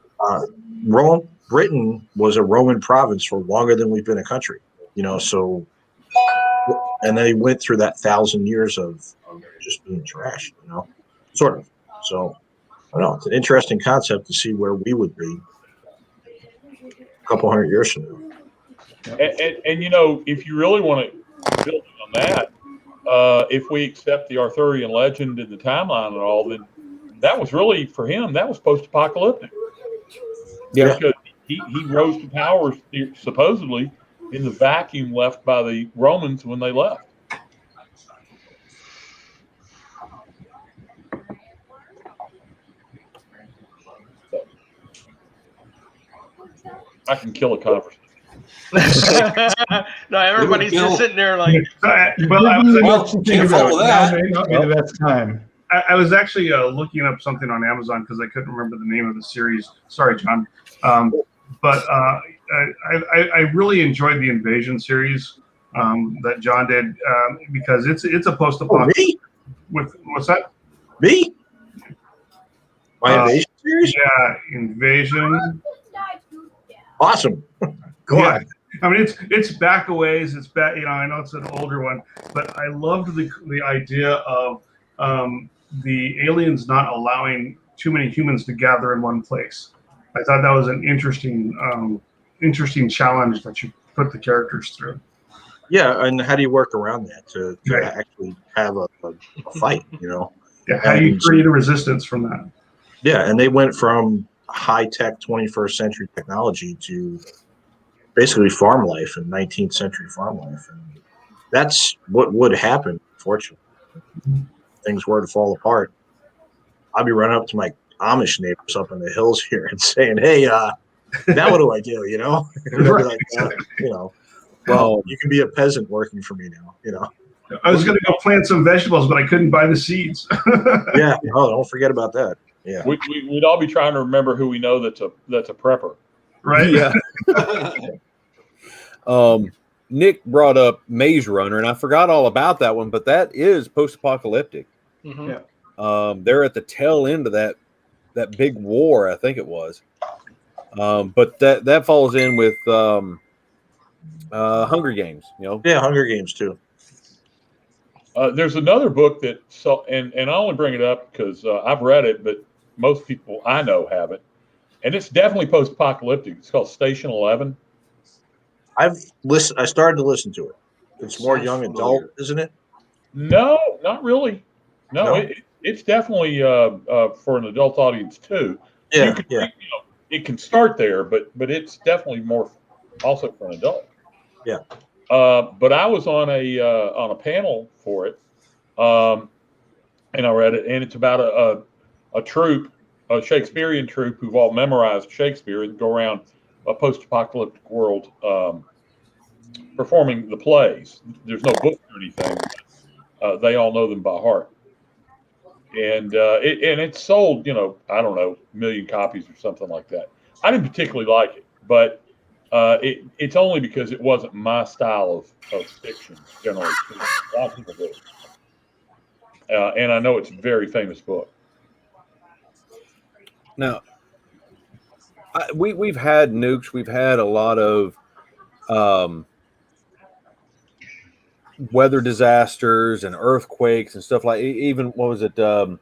Britain was a Roman province for longer than we've been a country, So, and they went through that 1,000 years of just being trashed, sort of. So, I don't know. It's an interesting concept to see where we would be a couple hundred years from now. And if you really want to build on that, if we accept the Arthurian legend and the timeline and all, then that was really, for him, that was post-apocalyptic. Yeah. Because he rose to power supposedly in the vacuum left by the Romans when they left. So, I can kill a conversation. No, everybody's just sitting there like. Can't follow that. May not be the best time. I was actually looking up something on Amazon because I couldn't remember the name of the series. Sorry, John. But I really enjoyed the Invasion series that John did because it's a post-apocalyptic. Me? With what's that? Me? My Invasion series? Yeah, Invasion. Awesome. Go on. I mean, it's back a ways. It's back. I know it's an older one, but I loved the idea of the aliens not allowing too many humans to gather in one place. I thought that was an interesting challenge that you put the characters through. Yeah, and how do you work around that to actually have a fight? Yeah, how do you create a resistance from that? Yeah, and they went from high-tech 21st century technology to basically farm life and 19th century farm life. And that's what would happen, unfortunately. Things were to fall apart. I'd be running up to my Amish neighbors up in the hills here and saying, "Hey, now what do I do?" And they'd be like, well, you can be a peasant working for me now, I was going to go plant some vegetables, but I couldn't buy the seeds. Yeah. Oh, don't forget about that. Yeah. We'd all be trying to remember who we know that's a prepper. Right. Yeah. Nick brought up Maze Runner, and I forgot all about that one, but that is post-apocalyptic. Mm-hmm. Yeah. They're at the tail end of that big war, I think it was. But that falls in with Hunger Games, Yeah, Hunger Games too. There's another book that and I only bring it up because I've read it, but most people I know haven't, and it's definitely post-apocalyptic. It's called Station 11. I've listened. I started to listen to it. It's more young adult, isn't it? No, not really. No, No? it's definitely for an adult audience too. Yeah, You can, it can start there, but it's definitely more also for an adult. Yeah. But I was on a panel for it, and I read it, and it's about a troupe, a Shakespearean troupe who've all memorized Shakespeare and go around a post-apocalyptic world performing the plays. There's no book or anything. They all know them by heart, and it's sold, I don't know, 1 million copies or something like that. I didn't particularly like it, but it's only because it wasn't my style of fiction, generally speaking. A lot of people do. And I know it's a very famous book. Now, we've had nukes. We've had a lot of weather disasters and earthquakes and stuff like. Even what was it? The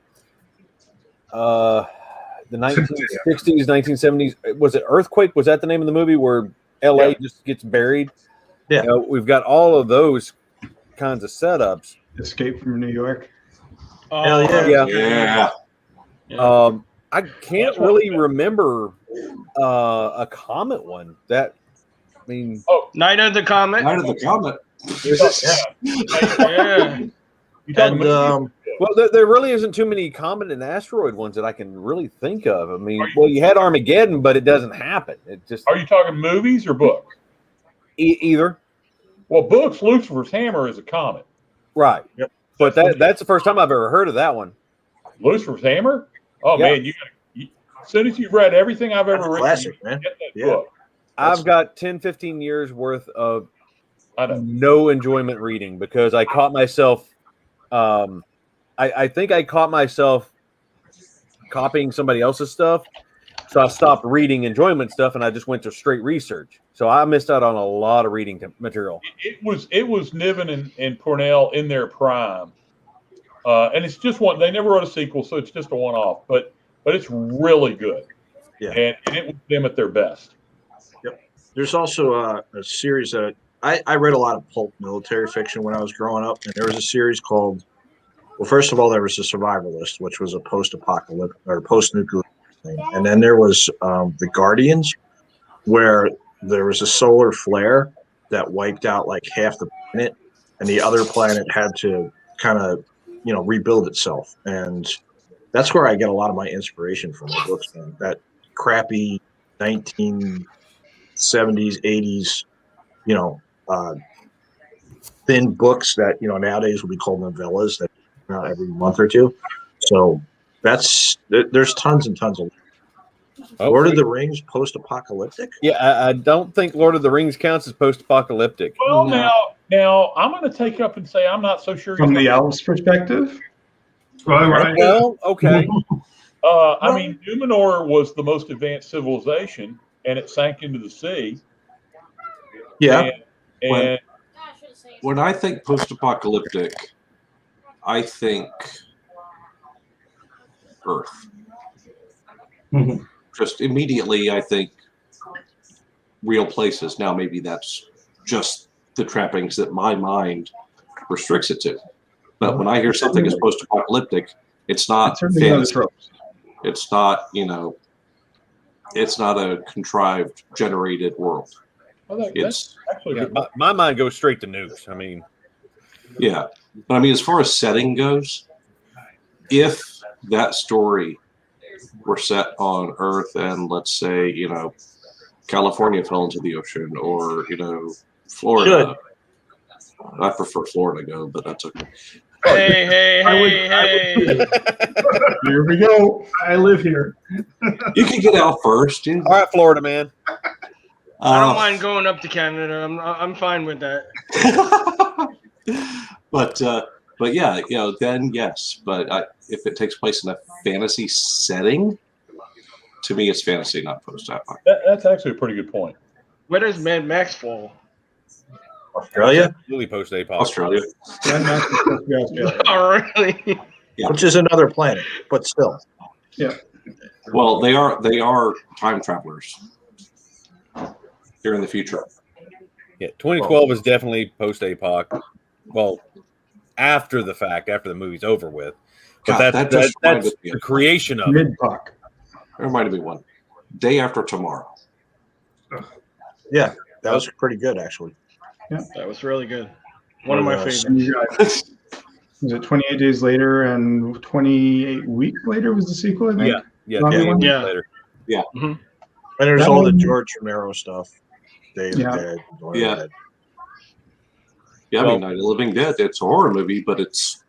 1960s, 1970s. Was it Earthquake? Was that the name of the movie where LA just gets buried? Yeah. We've got all of those kinds of setups. Escape from New York. Oh, yeah. I can't really remember a Comet one. That, I mean, Night of the Comet. Night of the Comet. Yeah. And well, there really isn't too many comet and asteroid ones that I can really think of. I mean, well, you had Armageddon, but it doesn't happen. It just. Are you talking movies or books? Either. Well, books. Lucifer's Hammer is a comet. Right. Yep. But that's the first time I've ever heard of that one. Lucifer's Hammer? Oh man, as soon as you've read everything I've ever written, classic, man. Get that book. I've got 10, 15 years worth of no enjoyment reading because I caught myself. I think I caught myself copying somebody else's stuff, so I stopped reading enjoyment stuff and I just went to straight research. So I missed out on a lot of reading material. It was Niven and Cornell in their prime, and it's just one. They never wrote a sequel, so it's just a one-off. But it's really good. Yeah, and it was them at their best. Yep. There's also a series that I read a lot of pulp military fiction when I was growing up, and there was a series called. Well, first of all, there was the Survivalist, which was a post-apocalyptic or post-nuclear thing, and then there was the Guardians, where there was a solar flare that wiped out like half the planet, and the other planet had to kind of, rebuild itself. And that's where I get a lot of my inspiration from my books, man. That crappy 1970s, 80s, thin books that, nowadays would be called novellas that come out every month or two. So there's tons and tons of. Lord of the Rings post-apocalyptic? Yeah, I don't think Lord of the Rings counts as post-apocalyptic. Well, now I'm going to take up and say I'm not so sure. From the elves' perspective? Well, okay. I mean, Numenor was the most advanced civilization, and it sank into the sea. Yeah. And when I think post-apocalyptic, I think Earth. Mm-hmm. Just immediately, I think real places. Now, maybe that's just the trappings that my mind restricts it to. But when I hear something as post-apocalyptic, it's not fantasy. It's not, it's not a contrived, generated world. It's my mind goes straight to nukes. I mean, yeah, but I mean, as far as setting goes, if that story were set on Earth and let's say, California fell into the ocean or, Florida. I prefer Florida to go, but that's okay. Hey. Here we go. I live here. You can get out first. All right, Florida, man. I don't mind going up to Canada. I'm fine with that. But yeah, then yes. But if it takes place in a fantasy setting, to me, it's fantasy, not post-apoc. That's actually a pretty good point. Where does Mad Max fall? Australia? Really post-apoc. Australia. And that's supposed to be Australia. Oh, really? Yeah. Which is another planet, but still. Yeah. Well, they are time travelers here in the future. Yeah, 2012 is definitely post-apoc. Well, after the fact, after the movie's over with. But God, that's the creation of it. Mid-puck. That reminded me of one. Day After Tomorrow. Yeah, that was pretty good, actually. That was really good. One of my favorites. You got, was it 28 Days Later and 28 Weeks Later was the sequel, I think? Yeah, Zombie one? Yeah. later. Yeah. Mm-hmm. And there's That all the one- George Romero stuff. Day of the Yeah. Dead. Dawn of the Yeah. Dead. Yeah, I mean, Night of the Living Dead, it's a horror movie, but it's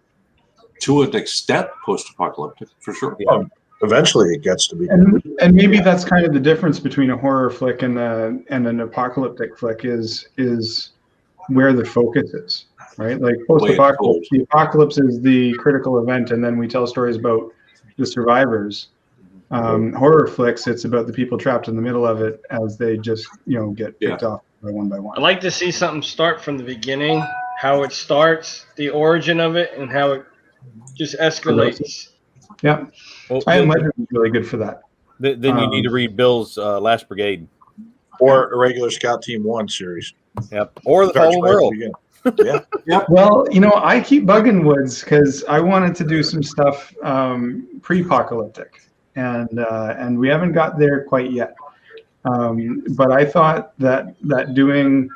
to an extent post-apocalyptic, for sure. Yeah. Eventually, it gets to be. And maybe that's kind of the difference between a horror flick and an apocalyptic flick is where the focus is, right? Like post-apocalypse, the apocalypse is the critical event, and then we tell stories about the survivors. Horror flicks, it's about the people trapped in the middle of it as they just get picked off by one. I like to see something start from the beginning, how it starts, the origin of it, and how it just escalates. Yeah. Well, I Am Legend is really good for that. Then you need to read Bill's Last Brigade. Or a regular Scout Team 1 series. Yep. Or The Starts Fallen right at the World. beginning. Yeah. Well, I keep bugging Woods because I wanted to do some stuff pre-apocalyptic, and we haven't got there quite yet. But I thought that doing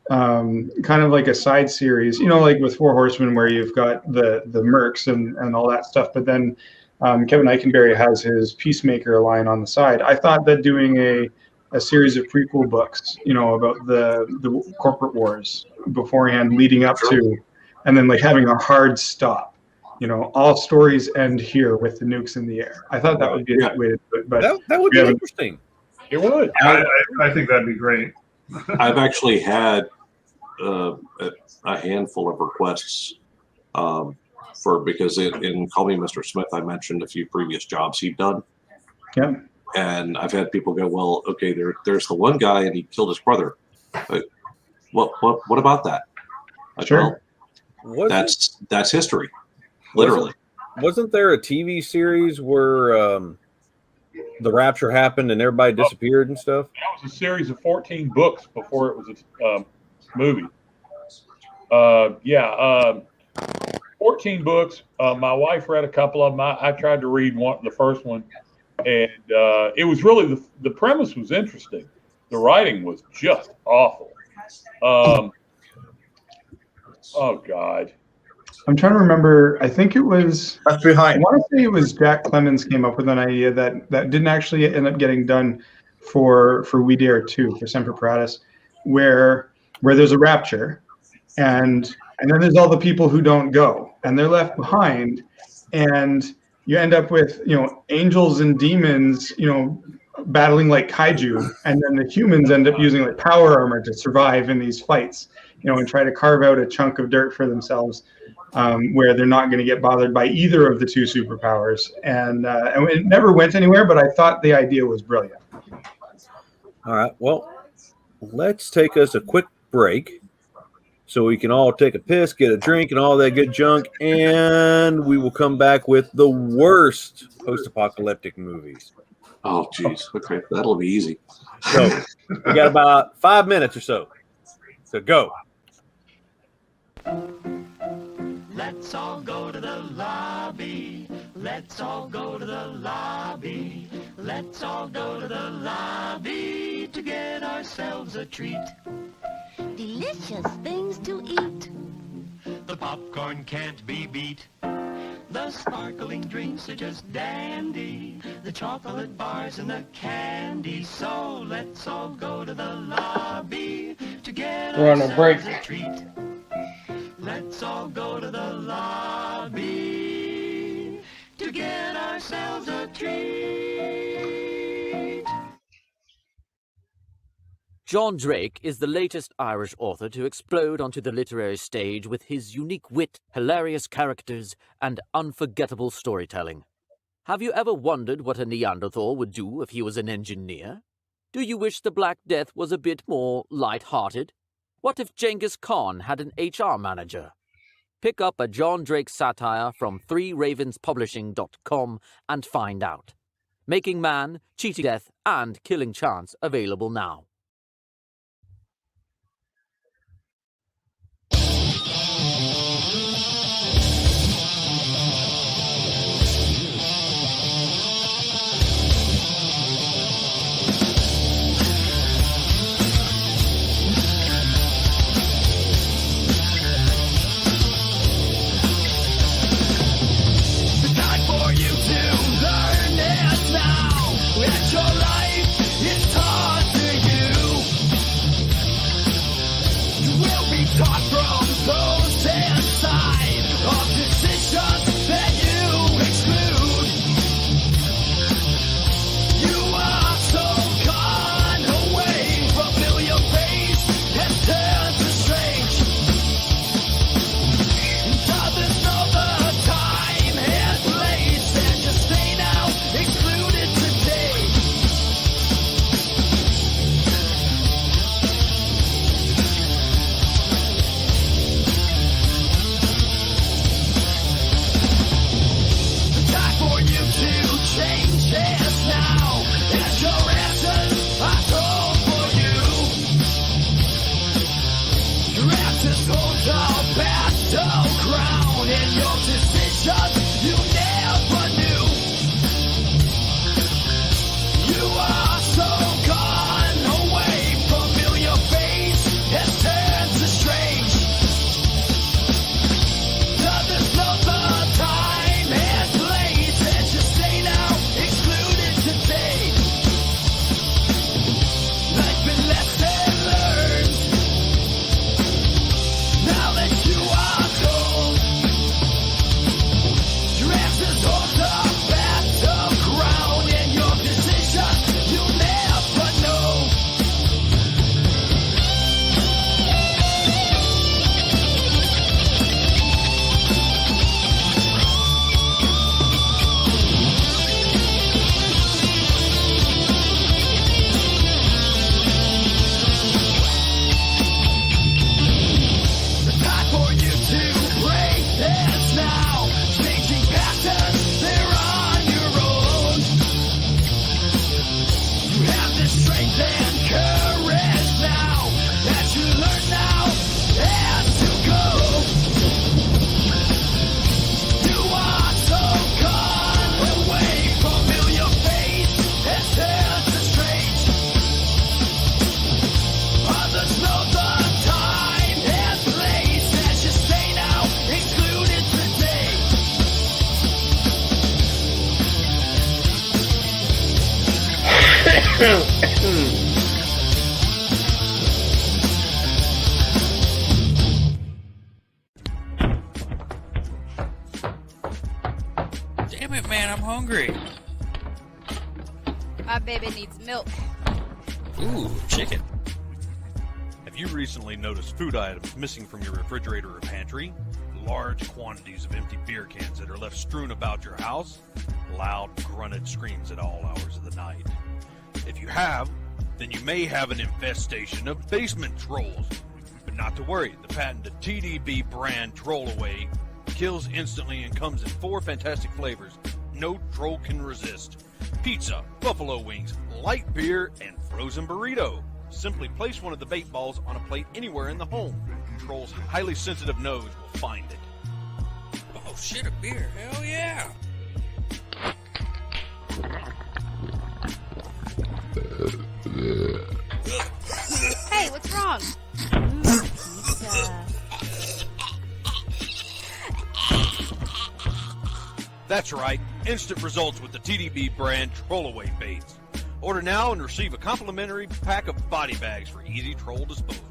kind of like a side series, like with Four Horsemen, where you've got the mercs and all that stuff, but then Kevin Eikenberry has his Peacemaker line on the side. I thought that doing a series of prequel books, about the corporate wars beforehand, leading up to, and then like having a hard stop. All stories end here with the nukes in the air. I thought that would be a good way to do it, but that would be interesting. It would. I think that'd be great. I've actually had a handful of requests because in Call Me Mr. Smith, I mentioned a few previous jobs he'd done. Yeah. And I've had people go, well, okay, there's the one guy and he killed his brother. But what about that? Sure. Well, that's history, literally. Wasn't there a TV series where the rapture happened and everybody disappeared and stuff? That was a series of 14 books before it was a movie. 14 books. My wife read a couple of them. I tried to read the first one, and it was really the premise was interesting. The writing was just awful. Oh God. I'm trying to remember. I think it was Left Behind. I want to say it was Jack Clemens came up with an idea that didn't actually end up getting done for We Dare 2 for Semper Paratus, where there's a rapture, and then there's all the people who don't go, and they're left behind, and you end up with angels and demons battling like kaiju, and then the humans end up using like power armor to survive in these fights, and try to carve out a chunk of dirt for themselves. Where they're not going to get bothered by either of the two superpowers, and it never went anywhere. But I thought the idea was brilliant. All right. Well, let's take us a quick break so we can all take a piss, get a drink, and all that good junk, and we will come back with the worst post-apocalyptic movies. Oh, geez. Okay, that'll be easy. So we got about 5 minutes or so. So go. Let's all go to the lobby. Let's all go to the lobby. Let's all go to the lobby to get ourselves a treat. Delicious things to eat. The popcorn can't be beat. The sparkling drinks are just dandy. The chocolate bars and the candy. So let's all go to the lobby to get We're on a break. ourselves a treat. Let's all go to the lobby to get ourselves a treat. John Drake is the latest Irish author to explode onto the literary stage with his unique wit, hilarious characters, and unforgettable storytelling. Have you ever wondered what a Neanderthal would do if he was an engineer? Do you wish the Black Death was a bit more light-hearted? What if Genghis Khan had an HR manager? Pick up a John Drake satire from ThreeRavensPublishing.com and find out. Making Man, Cheating Death, and Killing Chance available now. Taught from those inside of decisions that you exclude. You are so gone away, familiar face has turned to strange. Others know the time and place and you stay now excluded today. Changes now, and your answers are told for you. Your answers hold the battleground, and your decisions you never knew. You are so gone away, familiar face has turned to strange. Others know the time and place, and you stay now excluded today. Like been lesson learned. Now that you are told, your answers hold the battleground, and your decision you'll never know. Time for you to break this now. Changing patterns, they're on your own. You have the strength and courage now that you learn now as to go. You are so gone away, familiar face has turned to strange. Others know the time and place as you stay now excluded today. Damn it, man, I'm hungry. My baby needs milk. Ooh, chicken. Have you recently noticed food items missing from your refrigerator or pantry? Large quantities of empty beer cans that are left strewn about your house? Loud, grunted screams at all hours of the night. If you have, then you may have an infestation of basement trolls. But not to worry, the patented TDB brand Troll Away kills instantly and comes in 4 fantastic flavors no troll can resist. Pizza, buffalo wings, light beer, and frozen burrito. Simply place one of the bait balls on a plate anywhere in the home. Troll's highly sensitive nose will find it. Oh shit, a beer. Hell yeah. Hey, what's wrong? Pizza. That's right, instant results with the TDB brand Troll Away baits. Order now and receive a complimentary pack of body bags for easy troll disposal.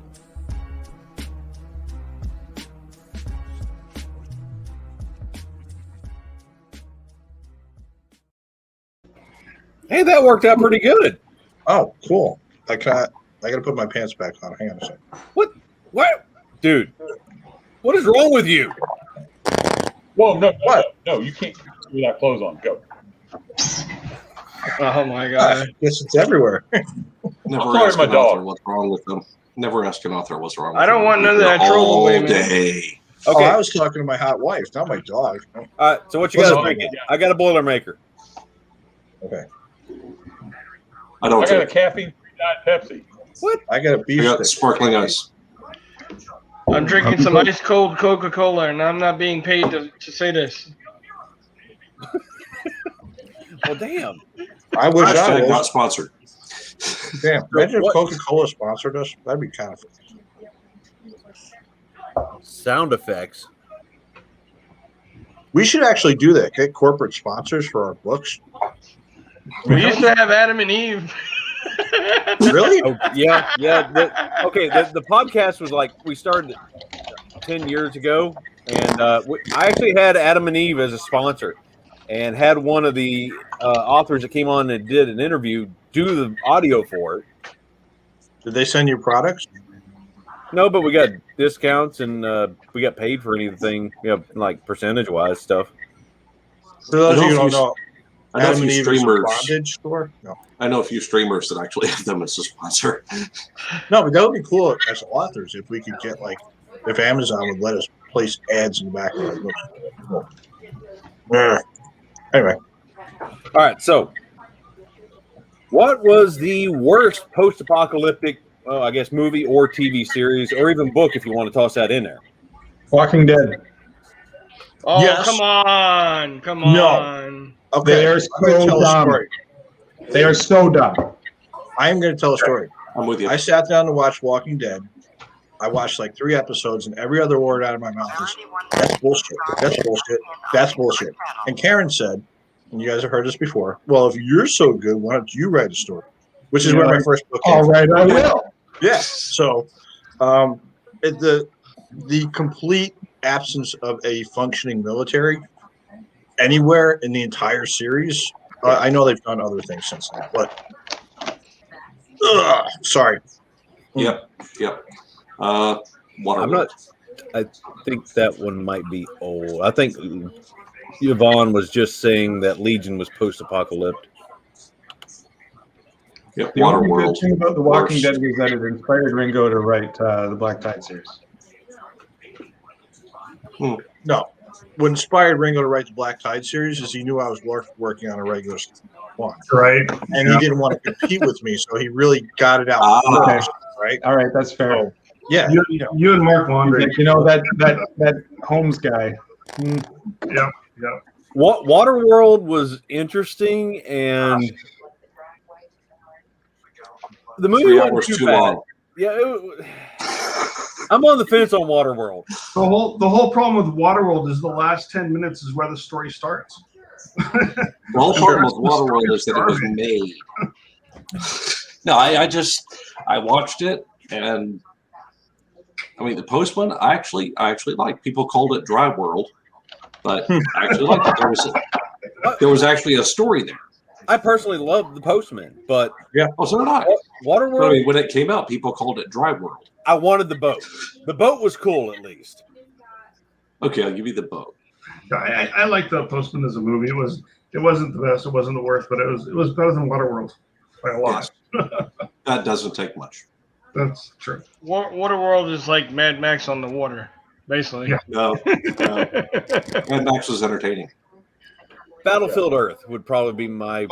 Hey, that worked out pretty good. Oh, cool. I gotta put my pants back on. Hang on a second. What? Dude, what is wrong with you? Whoa, no, you can't without clothes on. Go. Oh my god. Yes, it's everywhere. Never I'm sorry, ask my an dog. author what's wrong with them. Never ask an author what's wrong. I don't want none of that troll away, man. Day. Okay. Okay. I was talking to my hot wife, not my dog. All right. So what you guys drinking? I got a Boilermaker. Okay. I don't. I got a caffeine Diet Pepsi. What? I got a beef I got stick. sparkling ice. I'm drinking some ice cold Coca-Cola, and I'm not being paid to say this. Well, damn. I wish I Hashtag was. not sponsored. Damn. Imagine if What? Coca-Cola sponsored us. That'd be kind of fun. Sound effects. We should actually do that. Get corporate sponsors for our books. We used to have Adam and Eve. Really? Oh, yeah. The podcast was like we started 10 years ago, and I actually had Adam and Eve as a sponsor, and had one of the authors that came on and did an interview do the audio for it. Did they send you products? No, but we got discounts, and we got paid for anything, like percentage-wise stuff. For those of you who don't know, I know a Adam few and Eve is a streamers. bondage store. No. I know a few streamers that actually have them as a sponsor. No, but that would be cool as authors if we could get if Amazon would let us place ads in the back of our books. Anyway. All right, so what was the worst post-apocalyptic, I guess, movie or TV series, or even book, if you want to toss that in there? Walking Dead. Oh, Yes. come on. No. Okay. They are I'm gonna so tell a dumb. story. They are so dumb. I am going to tell a story. I'm with you. I sat down to watch Walking Dead. I watched like 3 episodes, and every other word out of my mouth is, that's bullshit. That's bullshit. That's bullshit. And Karen said, and you guys have heard this before, well, if you're so good, why don't you write a story? Which is where my first book came All from. right, I will. Yeah. So the complete absence of a functioning military anywhere in the entire series. I know they've done other things since then, but sorry. Yep. Waterworld. I think that one might be old. I think Yvonne was just saying that Legion was post-apocalyptic. Yep. The only good Waterworld. thing about The Walking Dead was that it inspired Ringo to write the Black Tide series. No. What inspired Ringo to write the Black Tide series is he knew I was working on a regular one. Right. And he didn't want to compete with me, so he really got it out first, right? All right, that's fair. So, yeah. You and Mark Laundry. That Holmes guy. Yeah. Waterworld was interesting, and the movie 3 wasn't hours too too bad. long. Yeah, I'm on the fence on Waterworld. The whole problem with Waterworld is the last 10 minutes is where the story starts. The whole problem with Waterworld is that it was made. No, I watched it, and I mean the Postman. I actually liked. People called it Dry World, but I actually liked it. There was actually a story there. I personally love the Postman, but yeah, so did I. Waterworld. But I mean, when it came out, people called it Dry World. I wanted the boat. The boat was cool, at least. Okay, I'll give you the boat. I like the Postman as a movie. It wasn't the best. It wasn't the worst, but it was better than Waterworld by a lot. Yes. That doesn't take much. That's true. Waterworld is like Mad Max on the water, basically. Yeah. No. Mad Max was entertaining. Battlefield Earth would probably be my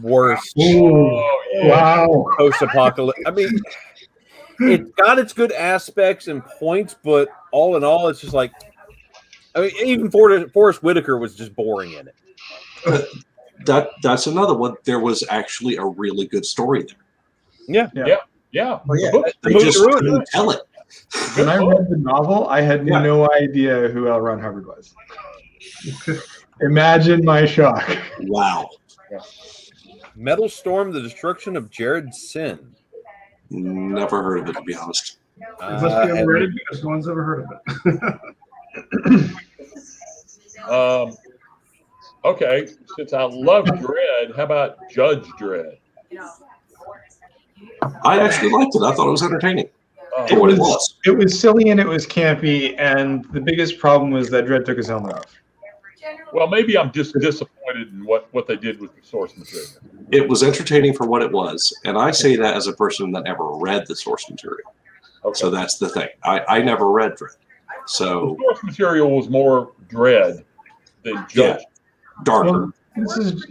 worst Wow. post-apocalyptic. I mean, it's got its good aspects and points, but all in all, it's just like, I mean, even Forrest Whitaker was just boring in it. That's another one. There was actually a really good story there. Yeah. Oh, yeah. They just couldn't tell it. When I read the novel, I had no idea who L. Ron Hubbard was. Imagine my shock. Wow. Metal Storm: The Destruction of Jared Sin. Never heard of it, to be honest. It must be underrated because no one's ever heard of it. Okay, since I love Dredd, how about Judge Dredd? I actually liked it. I thought it was entertaining. It was silly and it was campy, and the biggest problem was that Dredd took his helmet off. Well, maybe I'm just disappointed in what they did with the source material. It was entertaining for what it was, and I say that as a person that never read the source material. Okay. So that's the thing. I never read Dredd. So the source material was more Dredd than Judge. Darker. Well, this is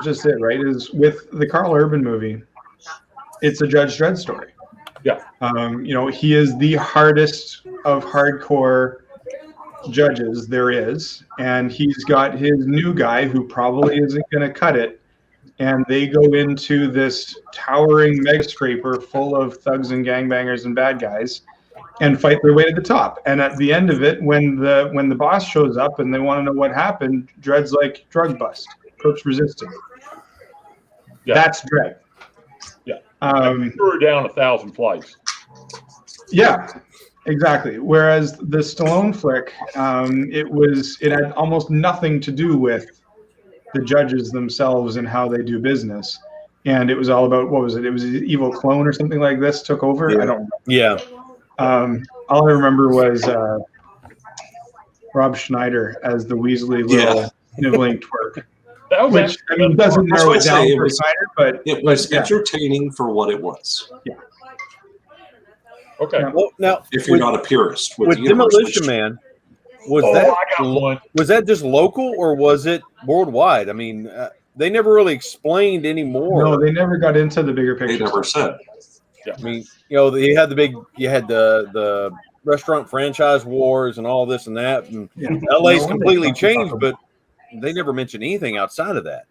just it, right? Is with the Carl Urban movie, it's a Judge Dredd story. Yeah. He is the hardest of hardcore judges there is, and he's got his new guy who probably isn't going to cut it, and they go into this towering mega scraper full of thugs and gangbangers and bad guys and fight their way to the top. And at the end of it, when the boss shows up and they want to know what happened, Dredd's like, drug bust, corpse resistant. Yeah. That's Dredd. Yeah. Threw her down 1,000 flights. Yeah, exactly. Whereas the Stallone flick, it had almost nothing to do with the judges themselves and how they do business. And it was all about, what was it? It was an evil clone or something like this took over. Yeah. I don't know. Yeah. All I remember was Rob Schneider as the Weasley little sniveling twerp. Which, I mean, doesn't narrow it down for Schneider, but it was entertaining for what it was. Yeah. Okay. Well, now, if you're not a purist with the universe, Demolition Man, was that just local or was it worldwide? I mean, they never really explained anymore. No, they never got into the bigger picture. They never said. Yeah. I mean, you had the restaurant franchise wars and all this and that, and LA's completely changed, but they never mentioned anything outside of that.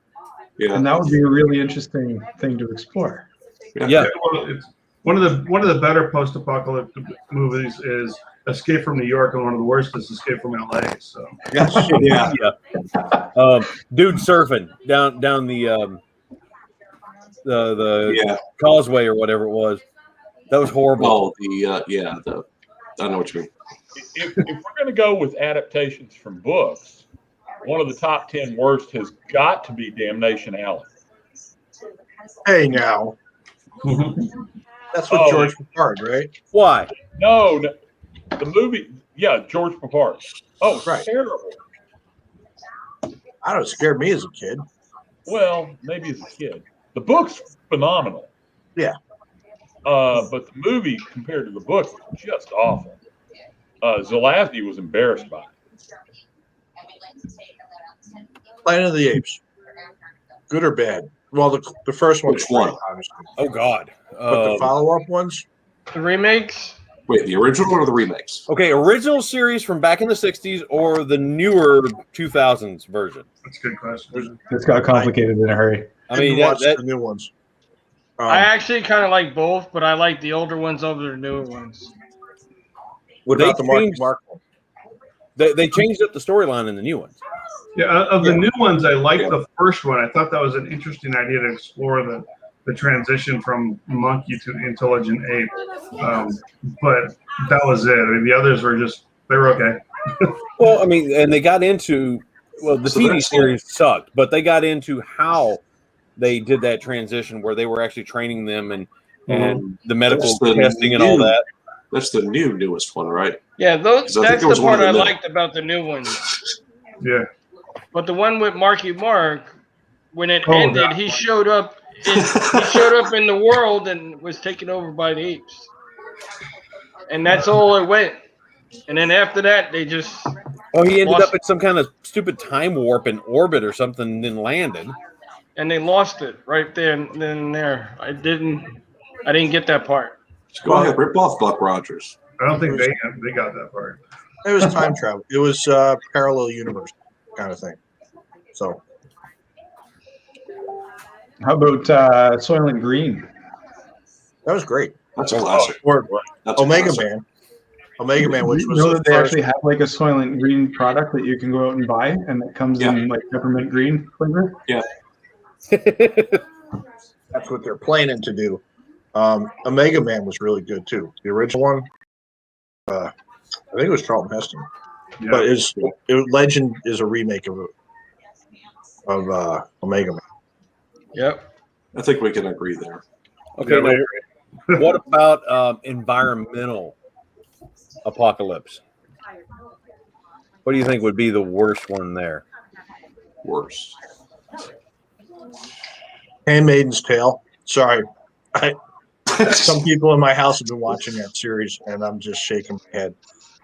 Yeah. And that would be a really interesting thing to explore. Yeah. Well, it's one of the better post-apocalyptic movies is Escape from New York, and one of the worst is Escape from LA. So yeah. Dude surfing down the causeway or whatever it was. That was horrible. Oh, I know what you mean. If we're going to go with adaptations from books, one of the top 10 worst has got to be Damnation Alley. Hey, now. That's what George Papard, right? Why? No, the movie, George Papard. Oh, right. Terrible. I don't know, it scared me as a kid. Well, maybe as a kid. The book's phenomenal. Yeah. But the movie, compared to the book, was just awful. Zelazny was embarrassed by it. Planet of the Apes. Good or bad? Well, the first one. Which one? Obviously. Oh, God. But the follow-up ones? The remakes? Wait, the original or the remakes? Okay, original series from back in the 60s or the newer 2000s version? That's a good question. It's got complicated in a hurry. I mean, the new ones. I actually kind of like both, but I like the older ones over the newer ones. What about the Mark? They changed up the storyline in the new ones. Yeah, of the new ones, I liked the first one. I thought that was an interesting idea to explore the transition from monkey to intelligent ape. But that was it. I mean, the others they were okay. Well, I mean, and they got into, the TV series sucked, but they got into how they did that transition where they were actually training them and the medical testing and all that. That's the newest one, right? Yeah, that's the part I liked about the new ones. Yeah. But the one with Marky Mark, when it ended, he showed up. He showed up in the world and was taken over by the apes, and that's all it went. And then after that, they just he ended up in some kind of stupid time warp in orbit or something, and then landed. And they lost it right there and then there. I didn't get that part. Go ahead, rip off Buck Rogers. I don't think they got that part. It was time travel. It was parallel universe kind of thing. So, how about Soylent Green? That was great. That's a classic. Or Omega Man. Omega Man, which was that they actually have like a Soylent Green product that you can go out and buy, and it comes in like peppermint green flavor. Yeah. That's what they're planning to do. Omega Man was really good too. The original one, I think it was Charlton Heston, but Legend is a remake of Omega Man. Yep. I think we can agree there. Okay. Now, what about environmental apocalypse? What do you think would be the worst one there? Worst. Handmaid's Tale. Sorry. Some people in my house have been watching that series, and I'm just shaking my head.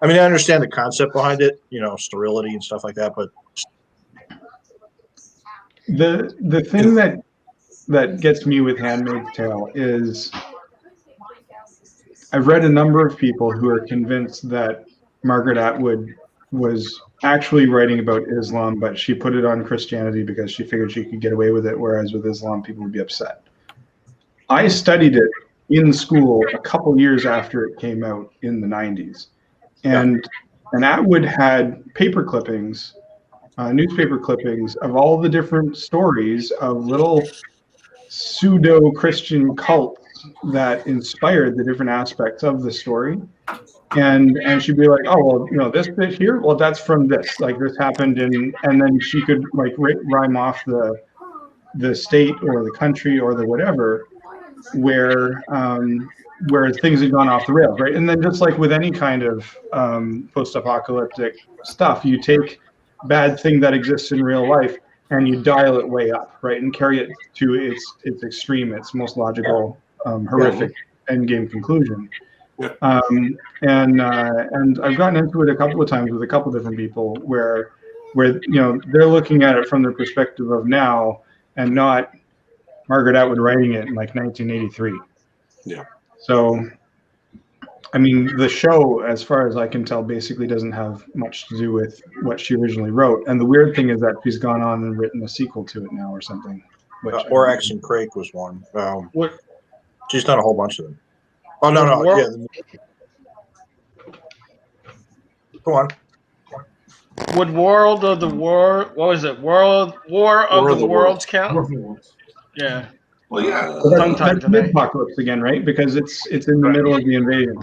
I mean, I understand the concept behind it, sterility and stuff like that, but the thing that gets me with Handmaid's Tale is I've read a number of people who are convinced that Margaret Atwood was actually writing about Islam, but she put it on Christianity because she figured she could get away with it, whereas with Islam, people would be upset. I studied it in school a couple years after it came out in the 90s. And Atwood had paper clippings, newspaper clippings of all the different stories of little pseudo-Christian cults that inspired the different aspects of the story. And she'd be like, oh, well, this bit here, well, that's from this. Like, this happened in, and then she could, like, rhyme off the state or the country or the whatever where things had gone off the rails, right? And then just like with any kind of post-apocalyptic stuff, you take bad thing that exists in real life and you dial it way up, right? And carry it to its extreme, its most logical, horrific endgame conclusion. And I've gotten into it a couple of times with a couple of different people where they're looking at it from their perspective of now and not Margaret Atwood writing it in like 1983. Yeah. So, I mean, the show, as far as I can tell, basically doesn't have much to do with what she originally wrote. And the weird thing is that she's gone on and written a sequel to it now or something. Orax and Crake was one. What? She's done a whole bunch of them. Oh, no. Go on. Would World of the War, what was it? War of the Worlds count? Yeah. Well, yeah. That's mid-apocalypse again, right? Because it's in the middle of the invasion.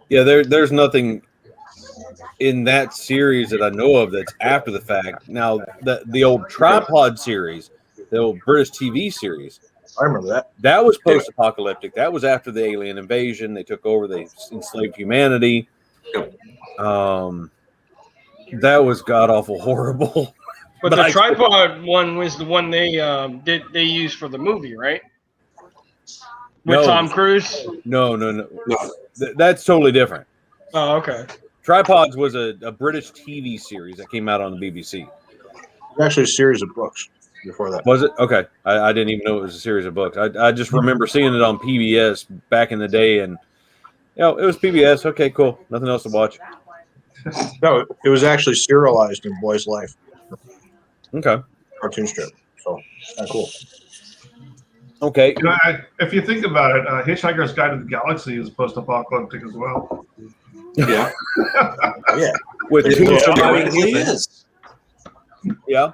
Yeah, there's nothing in that series that I know of that's after the fact. Now, the old Tripod series, the old British TV series, I remember that. That was post-apocalyptic. That was after the alien invasion. They took over. They enslaved humanity. That was god-awful horrible. But the Tripod one was the one they used for the movie, right? With Tom Cruise? No. That's totally different. Oh, okay. Tripods was a British TV series that came out on the BBC. Actually, a series of books before that. Was it? Okay. I didn't even know it was a series of books. I just remember seeing it on PBS back in the day, and it was PBS. Okay, cool. Nothing else to watch. No, it was actually serialized in Boy's Life. Okay. Cartoon strip. So, kind of cool. Okay. If you think about it, Hitchhiker's Guide to the Galaxy is post-apocalyptic as well. Yeah. Yeah. With it really is. Yeah.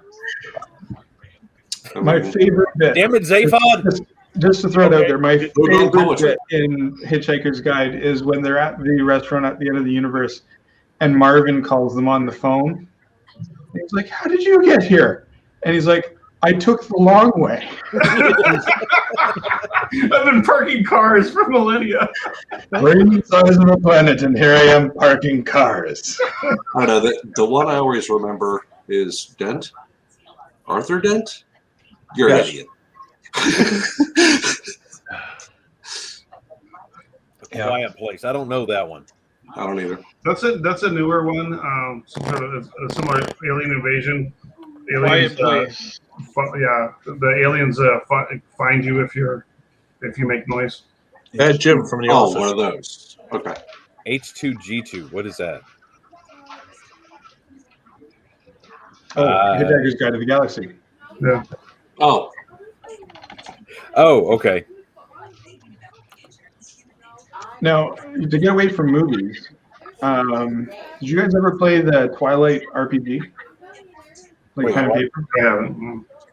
My favorite bit. Damn it, Zaphod. Just to throw it out there, my favorite bit in Hitchhiker's Guide is when they're at the restaurant at the end of the universe and Marvin calls them on the phone. He's like, how did you get here? And he's like, I took the long way. I've been parking cars for millennia. We're the size of a planet, and here I am parking cars. I know the one I always remember is Dent. Arthur Dent? You're an idiot. Quiet Place. I don't know that one. I don't either. That's a newer one. Some sort of a similar alien invasion. Aliens, Quiet Place. The aliens find you if you make noise. That's Jim from the office. One of those. Okay. H2G2. What is that? Hitchhiker's Guide to the Galaxy. Yeah. Oh, okay. Now, to get away from movies, did you guys ever play the Twilight RPG? Like pen and paper? Yeah.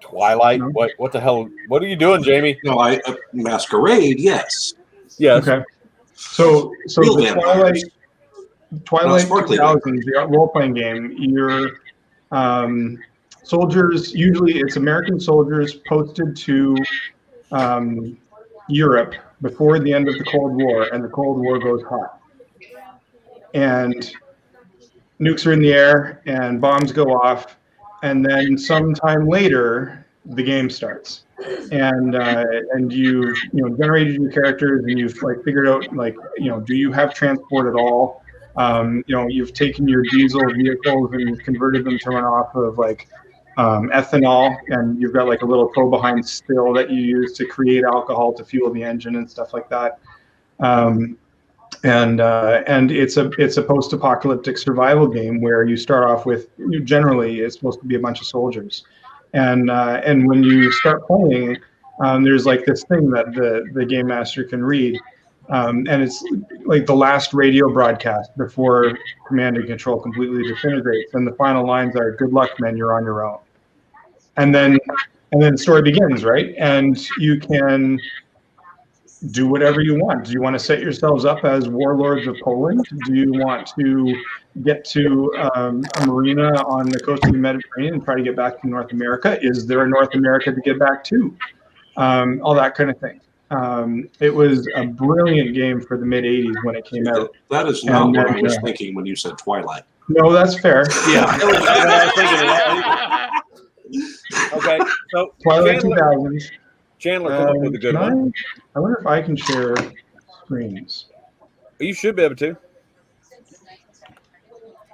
Twilight? No? What the hell? What are you doing, Jamie? No, Masquerade, yes. Yes. Okay. So the Twilight 2000, the role-playing game, you're soldiers, usually it's American soldiers posted to Europe before the end of the Cold War, and the Cold War goes hot. And nukes are in the air, and bombs go off, and then sometime later, the game starts, and you've generated your characters, and you've like figured out like do you have transport at all? You've taken your diesel vehicles and you've converted them to run off of like ethanol, and you've got like a little tow behind still that you use to create alcohol to fuel the engine and stuff like that. And it's a post-apocalyptic survival game where you start off with generally it's supposed to be a bunch of soldiers, and when you start playing, there's like this thing that the game master can read, and it's like the last radio broadcast before command and control completely disintegrates, and the final lines are "Good luck, men, you're on your own," and then the story begins, right? And you can do whatever you want. Do you want to set yourselves up as warlords of Poland? Do you want to get to a marina on the coast of the Mediterranean and try to get back to North America? Is there a North America to get back to? All that kind of thing. It was a brilliant game for the mid-'80s when it came out. That is not what I was thinking when you said Twilight. No, that's fair. Yeah. Okay, so Twilight 2000s. Chandler, come up with a good one. I wonder if I can share screens. You should be able to.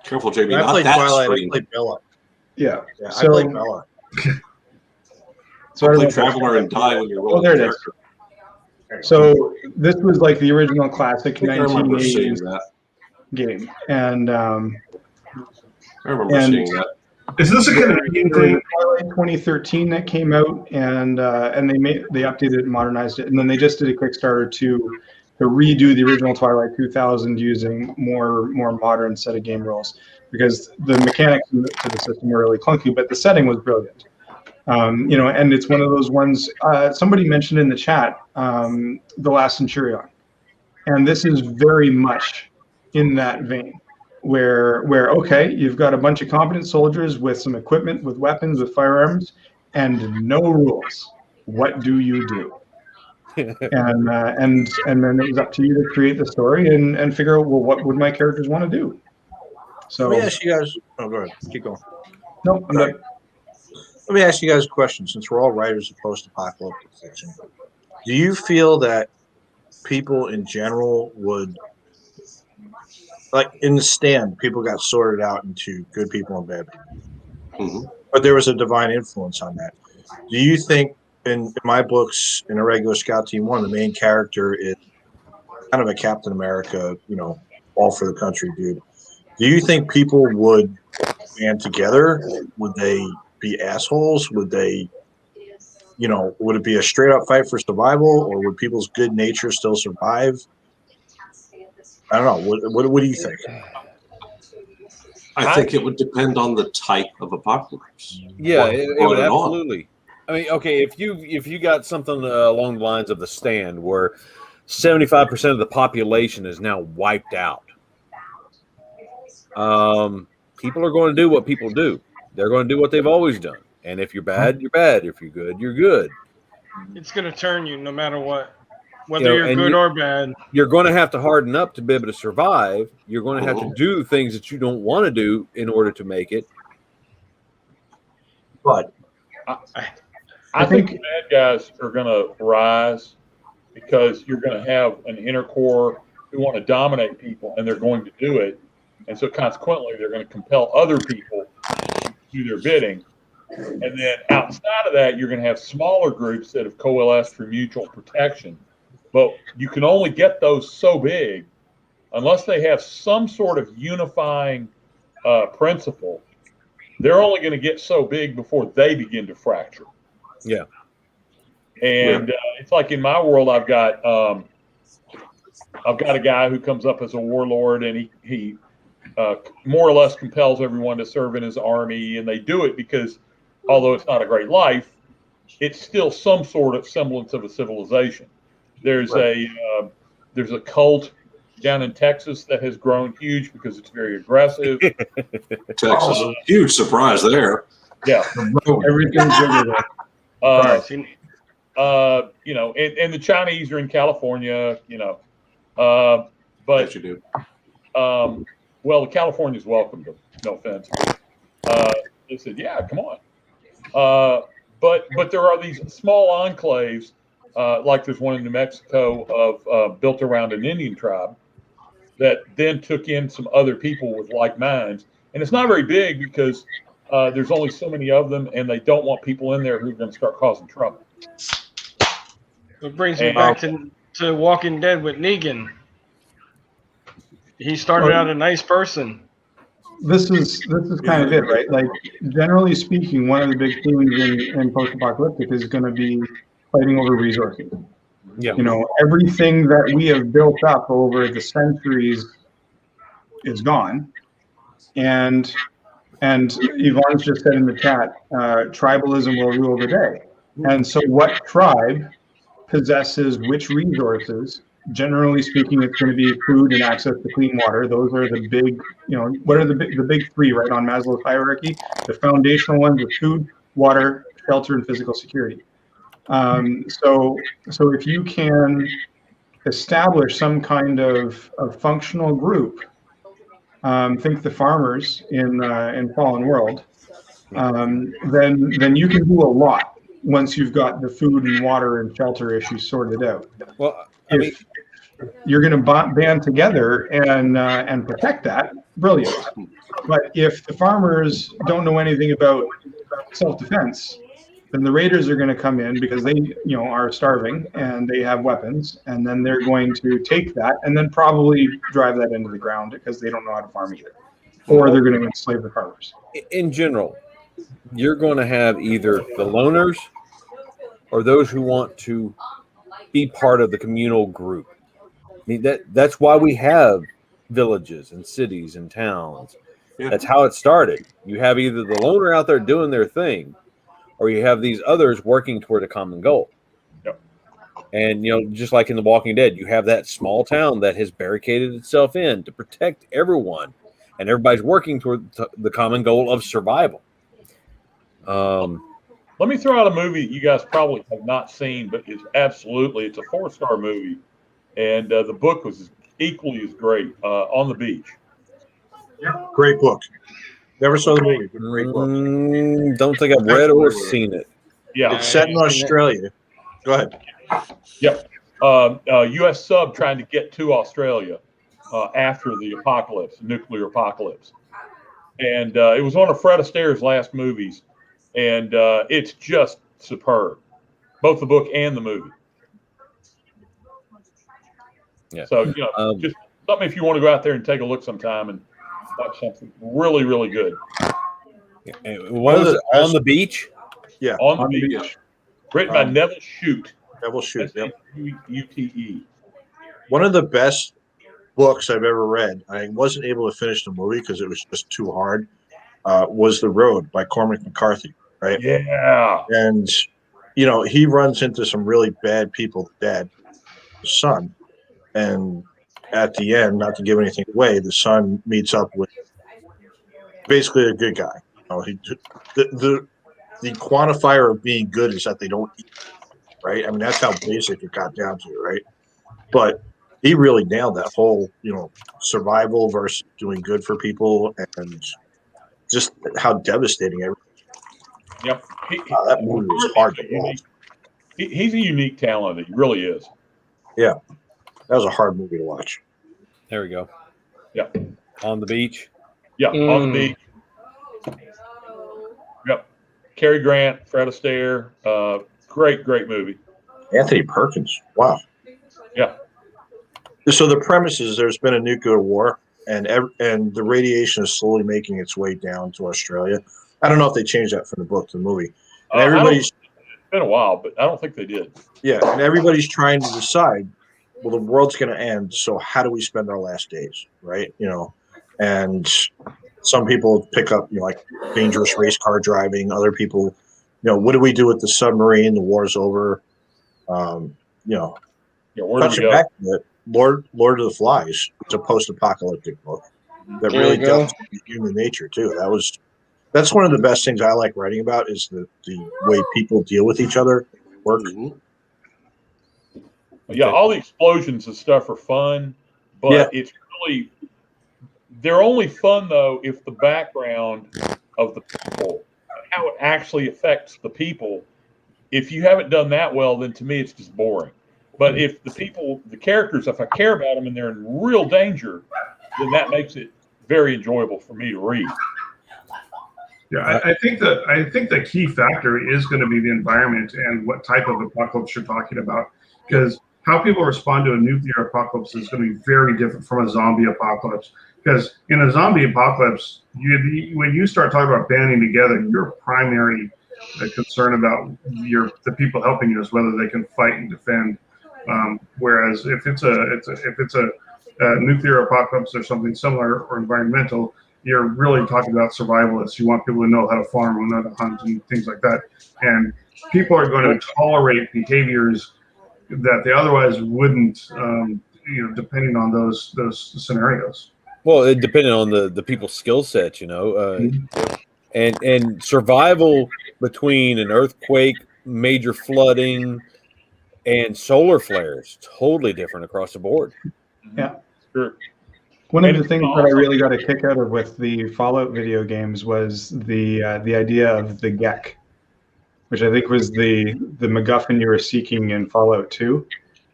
Careful, Jamie. I Not played that Twilight. screen. I played Bella. Yeah. I played Bella. So I Play don't know. Traveler and die when you're rolling. Oh, there it is. character. So this was like the original classic I think I remember seeing 1980s that. game, and I remember seeing that. Is this a Canadian thing? Twilight 2013 that came out, and they updated it and modernized it, and then they just did a Kickstarter to redo the original Twilight 2000 using more modern set of game rules, because the mechanics to the system were really clunky, but the setting was brilliant. And it's one of those ones. Somebody mentioned in the chat, The Last Centurion, and this is very much in that vein. Where okay, you've got a bunch of competent soldiers with some equipment, with weapons, with firearms, and no rules. What do you do? and then it was up to you to create the story and figure out, well, what would my characters want to do? So Let me ask you guys. Oh, go ahead. Keep going. No, I'm done. Let me ask you guys a question. Since we're all writers of post-apocalyptic fiction, do you feel that people in general would, like in The Stand, people got sorted out into good people and bad people, but there was a divine influence on that. Do you think, in my books, in a regular Scout Team 1, the main character is kind of a Captain America, all for the country dude? Do you think people would band together? Would they be assholes? Would they, would it be a straight up fight for survival, or would people's good nature still survive? I don't know. What do you think? I think it would depend on the type of apocalypse. Yeah, it would absolutely. I mean, okay, if you got something along the lines of The Stand, where 75% of the population is now wiped out, people are going to do what people do. They're going to do what they've always done. And if you're bad, you're bad. If you're good, you're good. It's going to turn you no matter what. Whether you're good or bad. You're going to have to harden up to be able to survive. You're going to have to do things that you don't want to do in order to make it. But I think the bad guys are going to rise, because you're going to have an inner core who want to dominate people, and they're going to do it. And so consequently, they're going to compel other people to do their bidding. And then outside of that, you're going to have smaller groups that have coalesced for mutual protection. But you can only get those so big unless they have some sort of unifying principle. They're only going to get so big before they begin to fracture. Yeah. And it's like in my world, I've got a guy who comes up as a warlord, and he more or less compels everyone to serve in his army, and they do it because, although it's not a great life, it's still some sort of semblance of a civilization. There's a cult down in Texas that has grown huge because it's very aggressive. Texas, huge surprise there. Yeah, everything's bigger there. And the Chinese are in California. But yes, you do. Well, the Californians welcomed them. No offense. They said, "Yeah, come on." but there are these small enclaves, like there's one in New Mexico built around an Indian tribe that then took in some other people with like minds. And it's not very big because there's only so many of them, and they don't want people in there who are going to start causing trouble. It brings me back to Walking Dead with Negan. He started out a nice person. This is kind of it, right? Like, generally speaking, one of the big themes in post-apocalyptic is going to be fighting over resources. Yeah. You know, everything that we have built up over the centuries is gone, and Yvonne's just said in the chat, tribalism will rule the day. And so, what tribe possesses which resources? Generally speaking, it's going to be food and access to clean water. Those are the big, you know, what are the big three, right, on Maslow's hierarchy? The foundational ones are food, water, shelter, and physical security. So if you can establish some kind of functional group, think the farmers in Fallen World, then you can do a lot once you've got the food and water and shelter issues sorted out. Well, if you're going to band together and protect that, brilliant. But if the farmers don't know anything about self-defense, then the raiders are going to come in because they, you know, are starving and they have weapons, and then they're going to take that and then probably drive that into the ground because they don't know how to farm either, or they're going to enslave the farmers. In general, you're going to have either the loners or those who want to be part of the communal group. I mean, that's why we have villages and cities and towns. Yeah. That's how it started. You have either the loner out there doing their thing, or you have these others working toward a common goal. Yep. And, you know, just like in The Walking Dead, you have that small town that has barricaded itself in to protect everyone, and everybody's working toward the common goal of survival. Let me throw out a movie you guys probably have not seen, but it's a 4-star movie, and the book was equally as great. On the Beach. Yeah, great book. Never saw the movie, but great book. Don't think I've read or seen it. Yeah, it's set in Australia. Go ahead. Yep. U.S. sub trying to get to Australia after the apocalypse, nuclear apocalypse, and it was one of Fred Astaire's last movies, and it's just superb, both the book and the movie. Yeah. So, you know, just something if you want to go out there and take a look sometime and watch something really, really good. What was it? On the Beach? Yeah. On the Beach. Written by Neville Shute. Neville Shute, yep. U-T-E. One of the best books I've ever read, I wasn't able to finish the movie because it was just too hard, was The Road by Cormac McCarthy, right? Yeah. And, you know, he runs into some really bad people, dad, his son, and at the end, not to give anything away, the son meets up with basically a good guy. You know, the quantifier of being good is that they don't eat, right? I mean, that's how basic it got down to, right? But he really nailed that whole, you know, survival versus doing good for people, and just how devastating everything. Yep. That movie was hard to watch. He's a unique talent. He really is. Yeah. That was a hard movie to watch. There we go. Yep. On the Beach. Yeah, On the Beach. Yep. Cary Grant, Fred Astaire. Great movie. Anthony Perkins. Wow. Yeah. So the premise is there's been a nuclear war, and the radiation is slowly making its way down to Australia. I don't know if they changed that from the book to the movie. And it's been a while, but I don't think they did. Yeah, and everybody's trying to decide, well, the world's going to end, so how do we spend our last days, right? You know, and some people pick up, you know, like dangerous race car driving. Other people, you know, what do we do with the submarine? The war's over. You know, touching back to it, Lord of the Flies. It's a post-apocalyptic book that really delves into human nature too. That's one of the best things I like writing about is the way people deal with each other. Work. Yeah, all the explosions and stuff are fun, but it's really they're only fun though if the background of the people, how it actually affects the people, if you haven't done that well, then to me it's just boring. But if the characters, if I care about them and they're in real danger, then that makes it very enjoyable for me to read. Yeah, I think the key factor is going to be the environment and what type of apocalypse you're talking about, because how people respond to a nuclear apocalypse is going to be very different from a zombie apocalypse. Because in a zombie apocalypse, when you start talking about banding together, your primary concern about the people helping you is whether they can fight and defend. Whereas if it's a nuclear apocalypse or something similar or environmental, you're really talking about survivalists. You want people to know how to farm and how to hunt and things like that. And people are going to tolerate behaviors that they otherwise wouldn't, depending on those scenarios. Well, it depended on the people's skill sets, and survival between an earthquake, major flooding, and solar flares, totally different across the board. Yeah. Sure. One of the things that I really got a kick out of with the Fallout video games was the idea of the Gek, which I think was the MacGuffin you were seeking in Fallout 2,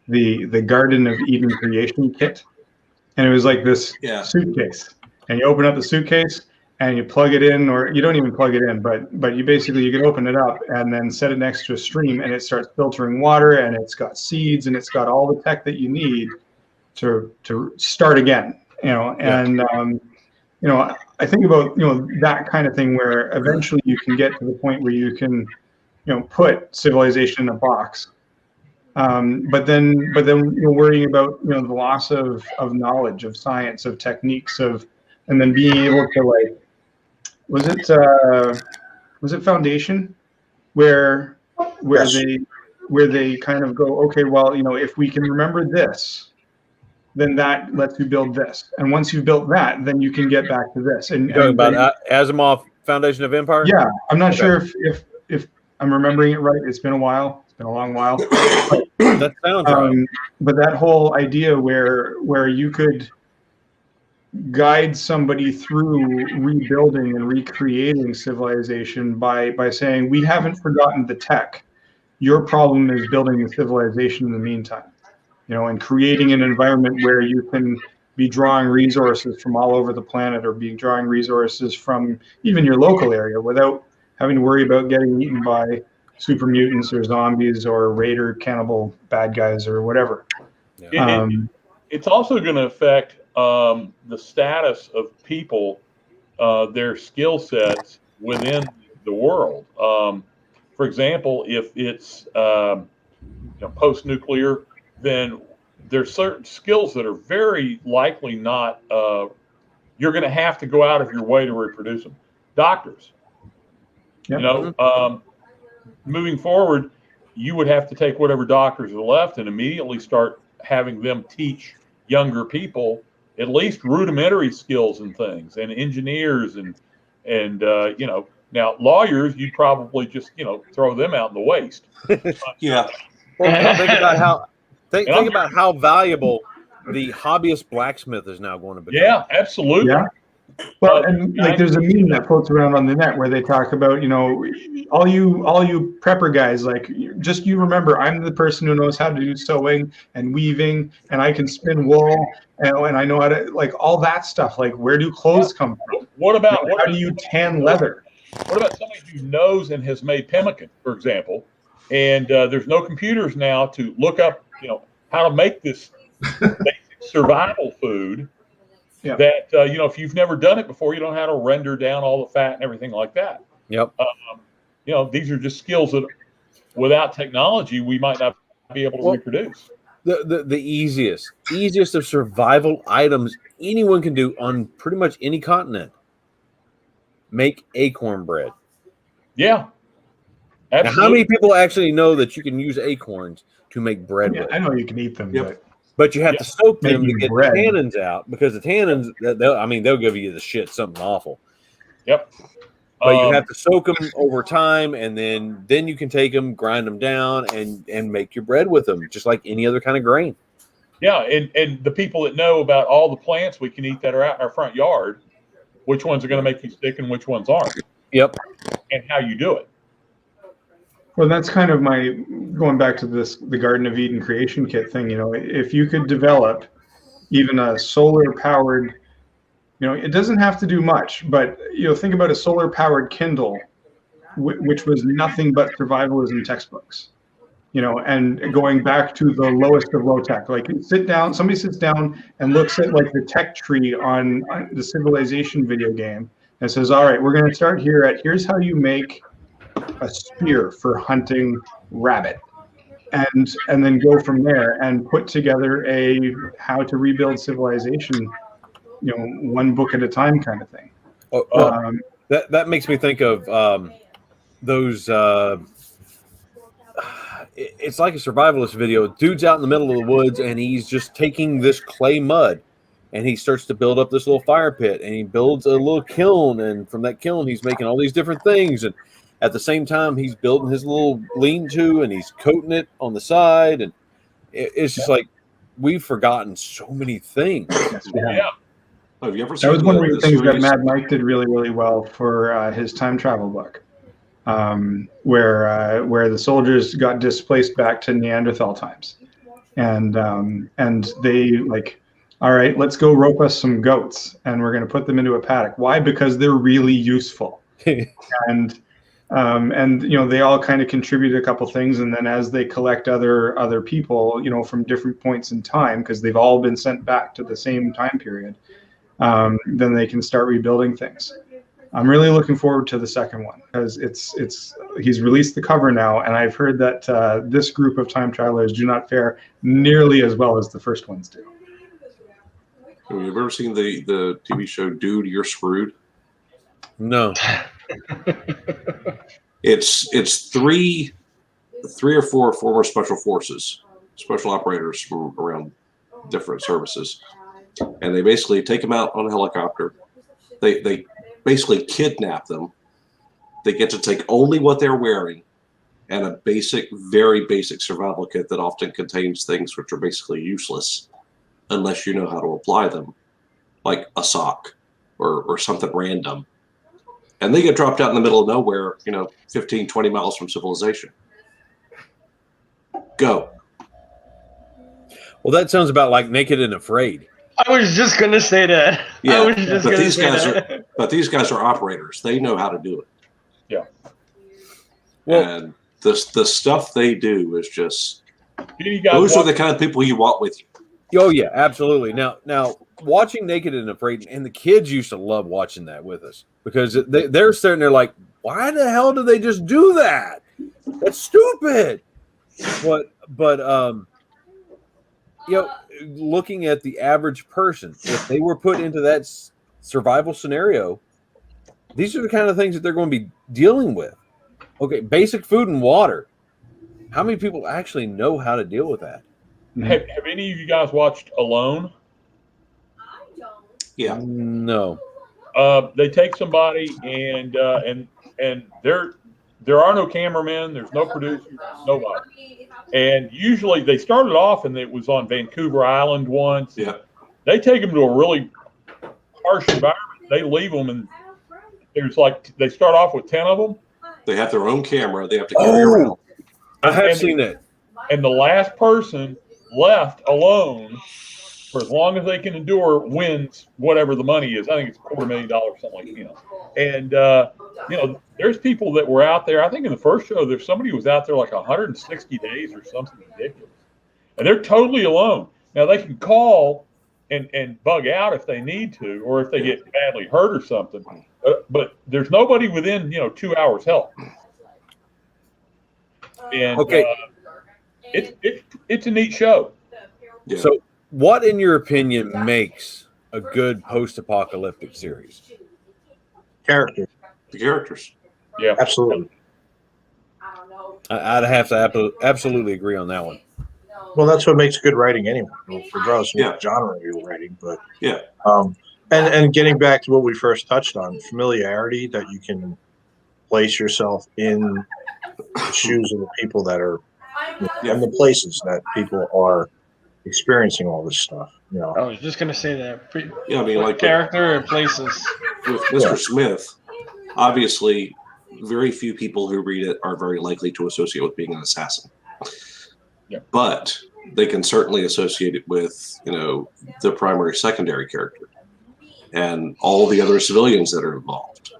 the Garden of Eden creation kit, and it was like this suitcase, and you open up the suitcase and you plug it in, or you don't even plug it in, but you can open it up and then set it next to a stream, and it starts filtering water, and it's got seeds, and it's got all the tech that you need to start again. And I think about that kind of thing where eventually you can get to the point where you can put civilization in a box, but then you're worrying about the loss of knowledge, of science, of techniques, and then being able to was it Foundation where they kind of go, okay, well, if we can remember this, then that lets you build this, and once you've built that, then you can get back to this. And you're talking about Asimov Foundation of Empire? Yeah, I'm not sure if I'm remembering it right. It's been a while. It's been a long while. That sounds right. But that whole idea where you could guide somebody through rebuilding and recreating civilization by saying, we haven't forgotten the tech. Your problem is building the civilization in the meantime. And creating an environment where you can be drawing resources from all over the planet, or be drawing resources from even your local area without having to worry about getting eaten by super mutants or zombies or raider cannibal bad guys or whatever. Yeah. It's also going to affect the status of people, their skill sets within the world. For example, if it's post-nuclear, then there's certain skills that are very likely not, you're going to have to go out of your way to reproduce them. Doctors, moving forward, you would have to take whatever doctors are left and immediately start having them teach younger people at least rudimentary skills and things, and engineers and now lawyers, you'd probably just throw them out in the waste. Yeah. Well, think about how valuable the hobbyist blacksmith is now going to become. Yeah, absolutely. Yeah. Well, and there's a meme that floats around on the net where they talk about, all you prepper guys, just you remember, I'm the person who knows how to do sewing and weaving, and I can spin wool, and I know how to, all that stuff. Where do clothes come from? How do you tan leather? What about somebody who knows and has made pemmican, for example, and there's no computers now to look up, how to make this basic survival food. Yeah. That if you've never done it before, you don't know how to render down all the fat and everything like that. Yep. These are just skills that, without technology, we might not be able to reproduce. The easiest of survival items anyone can do on pretty much any continent: make acorn bread. Yeah. Absolutely. Now, how many people actually know that you can use acorns to make bread with? I know you can eat them, but you have to soak them to get bread. the tannins out, because the tannins, they'll give you the shit, something awful. Yep. But you have to soak them over time, and then you can take them, grind them down, and make your bread with them, just like any other kind of grain. Yeah, and the people that know about all the plants we can eat that are out in our front yard, which ones are going to make you sick and which ones aren't. Yep. And how you do it. Well, that's kind of my going back to the Garden of Eden creation kit thing. If you could develop even a solar powered, it doesn't have to do much, but think about a solar powered Kindle, which was nothing but survivalism textbooks. And going back to the lowest of low tech, like somebody sits down and looks at like the tech tree on the Civilization video game and says, all right, we're going to start here's how you make a spear for hunting rabbit, and then go from there and put together a how to rebuild civilization, one book at a time kind of thing. That makes me think of those. It's like a survivalist video. Dude's out in the middle of the woods and he's just taking this clay mud and he starts to build up this little fire pit and he builds a little kiln, and from that kiln he's making all these different things, and at the same time he's building his little lean-to and he's coating it on the side, and it's just like we've forgotten so many things. Yeah. Have you ever That seen was one of the things that series? Mad Mike did really, really well for his time travel book, where the soldiers got displaced back to Neanderthal times, and they like, all right, let's go rope us some goats, and we're going to put them into a paddock. Why? Because they're really useful, and they all kind of contribute a couple things, and then as they collect other people, from different points in time, because they've all been sent back to the same time period, then they can start rebuilding things. I'm really looking forward to the second one because he's released the cover now, and I've heard that this group of time travelers do not fare nearly as well as the first ones do. Have you ever seen the TV show Dude, You're Screwed? No. It's three or four former special operators from around different services, and they basically take them out on a helicopter. They basically kidnap them. They get to take only what they're wearing and a very basic survival kit that often contains things which are basically useless unless you know how to apply them, like a sock or something random. And they get dropped out in the middle of nowhere, 15, 20 miles from civilization. Go. Well, that sounds about like Naked and Afraid. I was just going to say that. Yeah, but these guys are operators. They know how to do it. Yeah. Well, and the stuff they do is just, are the kind of people you want with you. Oh yeah, absolutely. Now watching Naked and Afraid, and the kids used to love watching that with us because they're sitting there like, why the hell did they just do that? That's stupid. But looking at the average person, if they were put into that survival scenario, these are the kind of things that they're going to be dealing with. Okay, basic food and water. How many people actually know how to deal with that? Have any of you guys watched Alone? Yeah. No. They take somebody and there are no cameramen, there's no producers, nobody. And usually they started off and it was on Vancouver Island once. Yeah. They take them to a really harsh environment. They leave them and they start off with 10 of them. They have their own camera. They have to carry around. I have seen that. And the last person left alone for as long as they can endure wins whatever the money is. I think it's $250,000, something like And there's people that were out there. I think in the first show, there's somebody who was out there like 160 days or something ridiculous, and they're totally alone. Now they can call and bug out if they need to, or if they get badly hurt or something. But there's nobody within 2 hours help. And it's a neat show. Yeah. So, what, in your opinion, makes a good post-apocalyptic series? Characters. The characters. Yeah, absolutely. I'd have to absolutely agree on that one. Well, that's what makes good writing anyway, regardless of what genre you're writing. But yeah, and getting back to what we first touched on, familiarity, that you can place yourself in the shoes of the people that are in the places that people are experiencing all this stuff. I was just gonna say that. Yeah, I mean, like character and places. With Mr. Smith, obviously, very few people who read it are very likely to associate with being an assassin. Yeah. But they can certainly associate it with, the primary, secondary character and all the other civilians that are involved.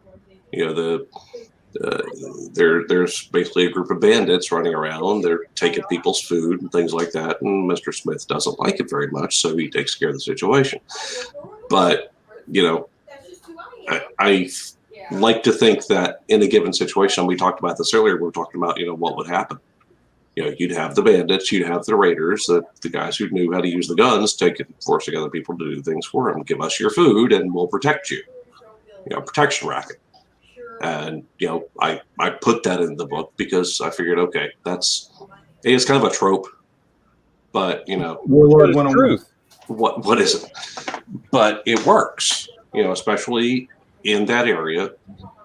There's basically a group of bandits running around. They're taking people's food and things like that. And Mr. Smith doesn't like it very much, so he takes care of the situation. But, I like to think that in a given situation, we talked about this earlier, we were talking about, what would happen. You'd have the bandits, you'd have the raiders, the guys who knew how to use the guns, forcing other people to do things for them. Give us your food and we'll protect you. Protection racket. And, I put that in the book because I figured, okay, it's kind of a trope, but, Warlord 101. Truth. What is it? But it works, especially in that area.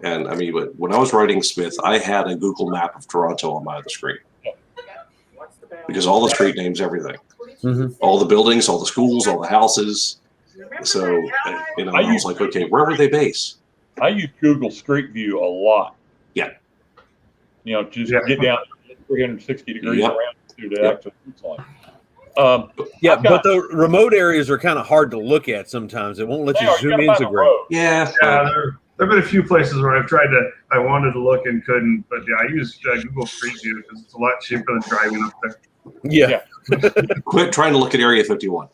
And I mean, when I was writing Smith, I had a Google map of Toronto on my other screen because all the street names, everything, all the buildings, all the schools, all the houses. So, I was like, okay, where were they based? I use Google Street View a lot. Yeah. Get down 360 degrees around to the actual line. But the remote areas are kind of hard to look at sometimes. It won't let you zoom in so great. Yeah, there have been a few places where I wanted to look and couldn't, but I use Google Street View because it's a lot cheaper than driving up there. Yeah. Quit trying to look at Area 51.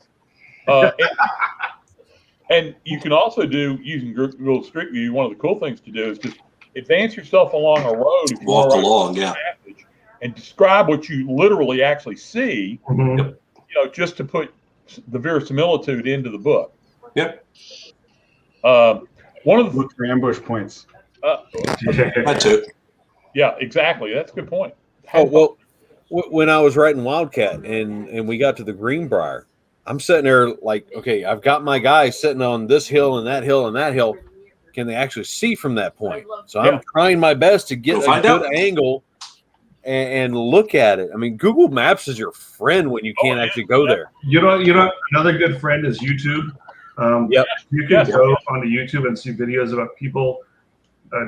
And you can also do, using Google Street View, one of the cool things to do is just advance yourself along a road. Walk along, passage, and describe what you literally actually see, just to put the verisimilitude into the book. Yep. One of the look for ambush points. That too. Yeah, exactly. That's a good point. When I was writing Wildcat and we got to the Greenbrier, I'm sitting there like, okay, I've got my guys sitting on this hill and that hill and that hill. Can they actually see from that point? So I'm trying my best to get a good angle and look at it. I mean, Google Maps is your friend when you can't actually go there. Another good friend is YouTube. You can go onto YouTube and see videos about people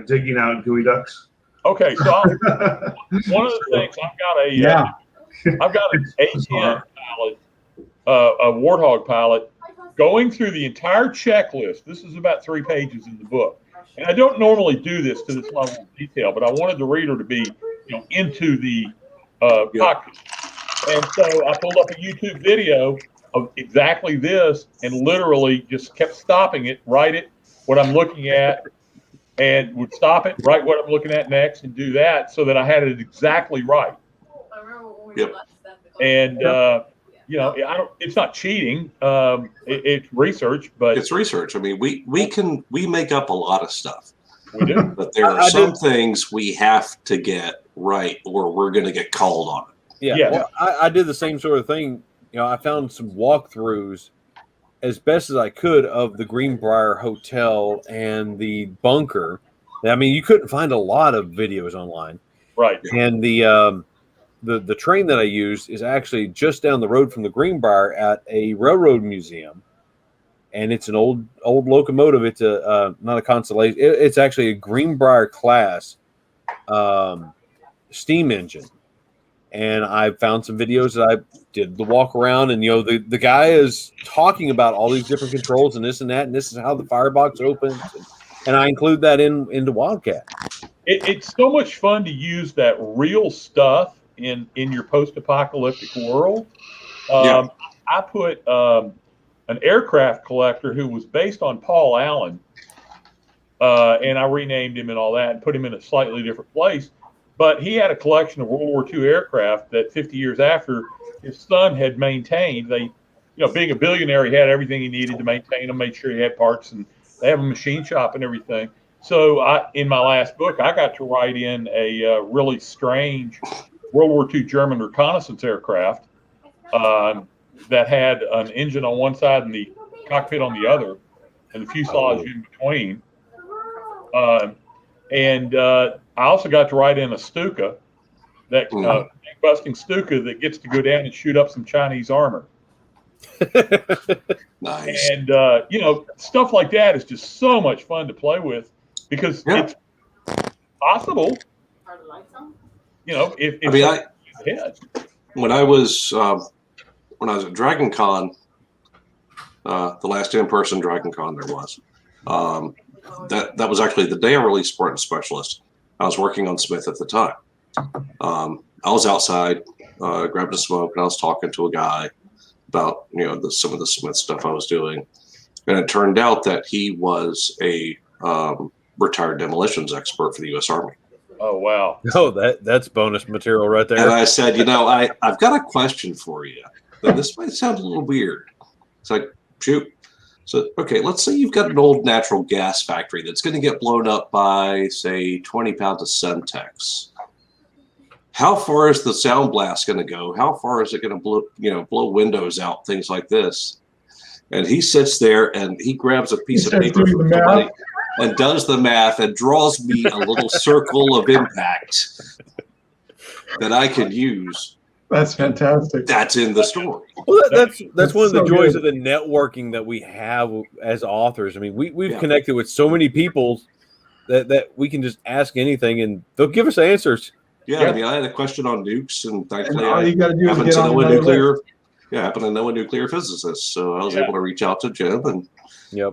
digging out gooey ducks. Okay, so one of the things I've got an A10 pilot, a Warthog pilot, going through the entire checklist. This is about 3 pages in the book, and I don't normally do this to this level of detail, but I wanted the reader to be, into the cockpit. And so I pulled up a YouTube video of exactly this, and literally just kept stopping it, write it, what I'm looking at, and would stop it, write what I'm looking at next, and do that so that I had it exactly right. Yep. And it's not cheating. It's research, but it's research. I mean, we make up a lot of stuff. We do, but there are some things we have to get right, or we're going to get called on it. Yeah. Well, I did the same sort of thing. I found some walkthroughs as best as I could of the Greenbrier Hotel and the bunker. I mean, you couldn't find a lot of videos online. Right. And the train that I used is actually just down the road from the Greenbrier at a railroad museum. And it's an old locomotive. It's not a Constellation. It's actually a Greenbrier class steam engine. And I found some videos that I did the walk around, and the guy is talking about all these different controls and this and that, and this is how the firebox opens, and I include that into Wildcat. It's so much fun to use that real stuff in your post-apocalyptic world. I put an aircraft collector who was based on Paul Allen, and I renamed him and all that, and put him in a slightly different place. But he had a collection of World War II aircraft that 50 years after his son had maintained. They, being a billionaire, he had everything he needed to maintain them, made sure he had parts, and they have a machine shop and everything. So in my last book, I got to write in a really strange World War II German reconnaissance aircraft that had an engine on one side and the cockpit on the other, and the fuselage in between. I also got to write in a Stuka, that busting Stuka that gets to go down and shoot up some Chinese armor. Nice. And stuff like that is just so much fun to play with because possible. You know, if I mean, when I was at Dragon Con, the last in-person Dragon Con there was, that was actually the day I released Spartan Specialist. I was working on Smith at the time. I was outside, grabbed a smoke, and I was talking to a guy about some of the Smith stuff I was doing, and it turned out that he was a retired demolitions expert for the U.S. Army. Oh wow! Oh, that's bonus material right there. And I said, I've got a question for you. Now, this might sound a little weird. It's like, shoot. So, okay, let's say you've got an old natural gas factory that's going to get blown up by, say, 20 pounds of Semtex. How far is the sound blast going to go? How far is it going to blow windows out? Things like this. And he sits there and he grabs a piece of paper from somebody and does the math and draws me a little circle of impact that I can use. That's fantastic. That's in the story. Well, that's one of the so joys good. of the networking that we have as authors. I mean, we've connected with so many people that we can just ask anything and they'll give us answers. Yeah, I mean, I had a question on nukes, and thankfully all you gotta do is happen get to on know a another nuclear. Yeah, I happen to know a nuclear physicist, so I was able to reach out to Jim and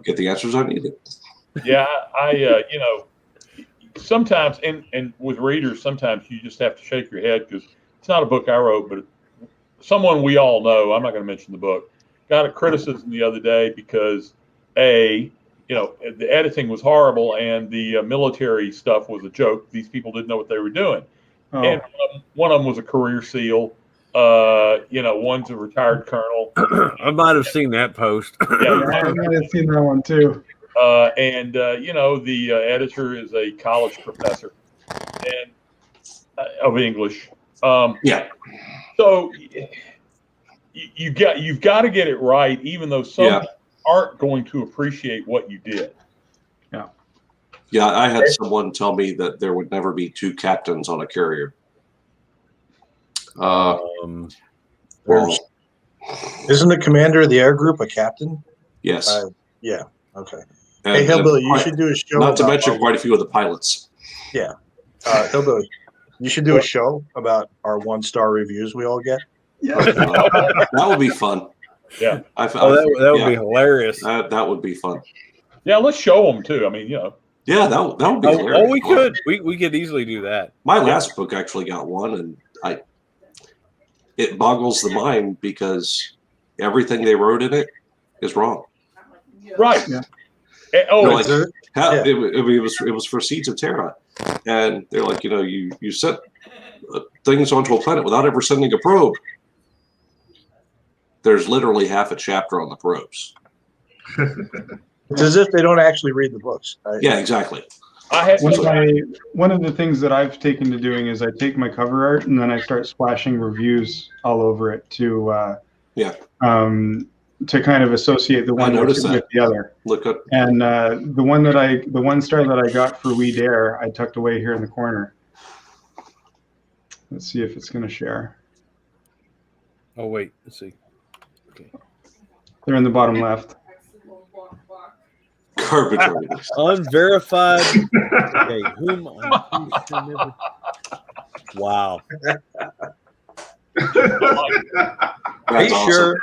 get the answers I needed. Yeah, I sometimes, and with readers, sometimes you just have to shake your head because it's not a book I wrote, but someone we all know, I'm not going to mention the book, got a criticism the other day because the editing was horrible and the military stuff was a joke. These people didn't know what they were doing. Oh. And one of them was a career SEAL. One's a retired colonel. I might have seen that post. I might have seen that one too. The editor is a college professor and of English. So you've got to get it right, even though some people aren't going to appreciate what you did. Yeah, I had someone tell me that there would never be two captains on a carrier. Isn't the commander of the air group a captain? Yes. Yeah. Okay. And, hey, Hillbilly, you should do a show. Not to mention quite a few of the pilots. Yeah. Hillbilly, you should do a show about our 1-star reviews we all get. Yeah. That would be fun. Yeah. That would be hilarious. That would be fun. Yeah, let's show them too. I mean, Yeah, that would be hilarious. Oh, we could. We could easily do that. My last book actually got one, and it boggles the mind because everything they wrote in it is wrong. Right. Yeah. It was for Seeds of Terra, and they're like, you sent things onto a planet without ever sending a probe. There's literally half a chapter on the probes. It's as if they don't actually read the books. Right? Yeah, exactly. One of the things that I've taken to doing is I take my cover art and then I start splashing reviews all over it to kind of associate the one with the other. Look up. And the 1 star that I got for We Dare, I tucked away here in the corner. Let's see if it's going to share. Oh wait, let's see. Okay. They're in the bottom left. Carpentry. Unverified. Okay, wow. Are you sure?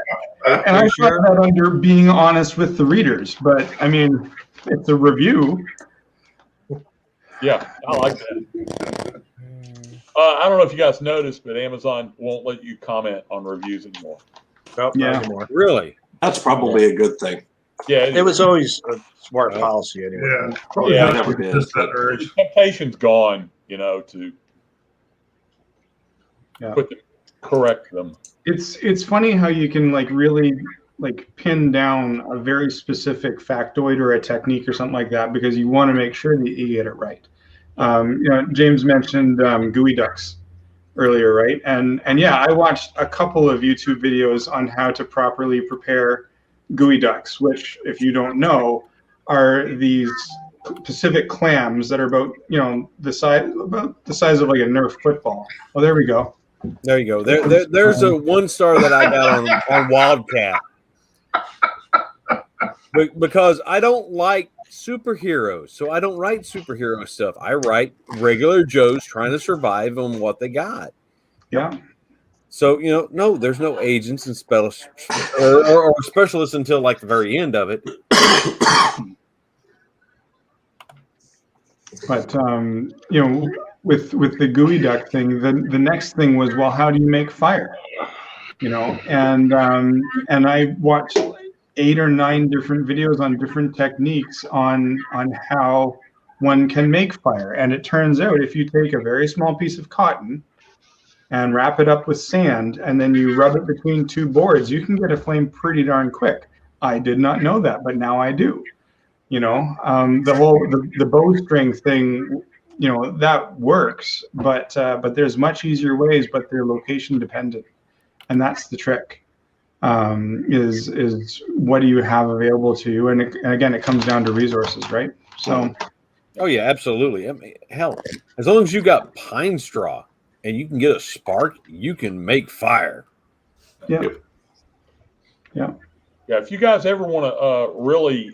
And I thought that under being honest with the readers, but I mean, it's a review. Yeah, I like that. I don't know if you guys noticed, but Amazon won't let you comment on reviews anymore. Nope, not anymore. Really? That's probably a good thing. Yeah, it was always a smart policy anyway. Yeah, never did. The temptation's gone, to correct them. It's funny how you can really pin down a very specific factoid or a technique or something like that because you want to make sure that you get it right. James mentioned gooey ducks earlier, right? And yeah, I watched a couple of YouTube videos on how to properly prepare gooey ducks, which, if you don't know, are these Pacific clams that are about the size of like a Nerf football. Oh, there we go. There you go. There's a 1 star that I got on Wildcat. because I don't like superheroes, so I don't write superhero stuff. I write regular Joes trying to survive on what they got. Yeah. So no, there's no agents and specialists or specialists until like the very end of it. But with the gooey duck thing, the next thing was, well, how do you make fire? And I watched 8 or 9 different videos on different techniques on how one can make fire. And it turns out if you take a very small piece of cotton and wrap it up with sand, and then you rub it between 2 boards, you can get a flame pretty darn quick. I did not know that, but now I do. The whole the bowstring thing, that works, but there's much easier ways, but they're location dependent, and that's the trick. Is what do you have available to you, and again, it comes down to resources, right? So, oh yeah, absolutely. I mean, hell, as long as you got pine straw and you can get a spark, you can make fire. Yeah. If you guys ever want to really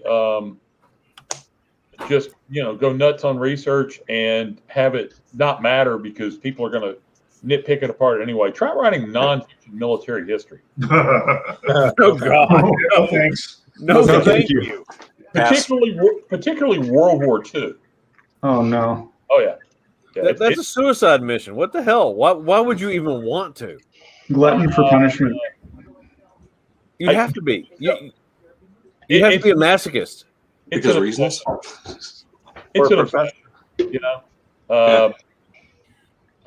just go nuts on research and have it not matter because people are going to nitpick it apart anyway, try writing non-fiction military history. Oh God! No, thanks. No, thank you. Particularly World War II. Oh no! Oh yeah. That's a suicide mission. What the hell? Why would you even want to? Glutton for punishment. You have to be. You have to be a masochist. Because reasons. It's an profession.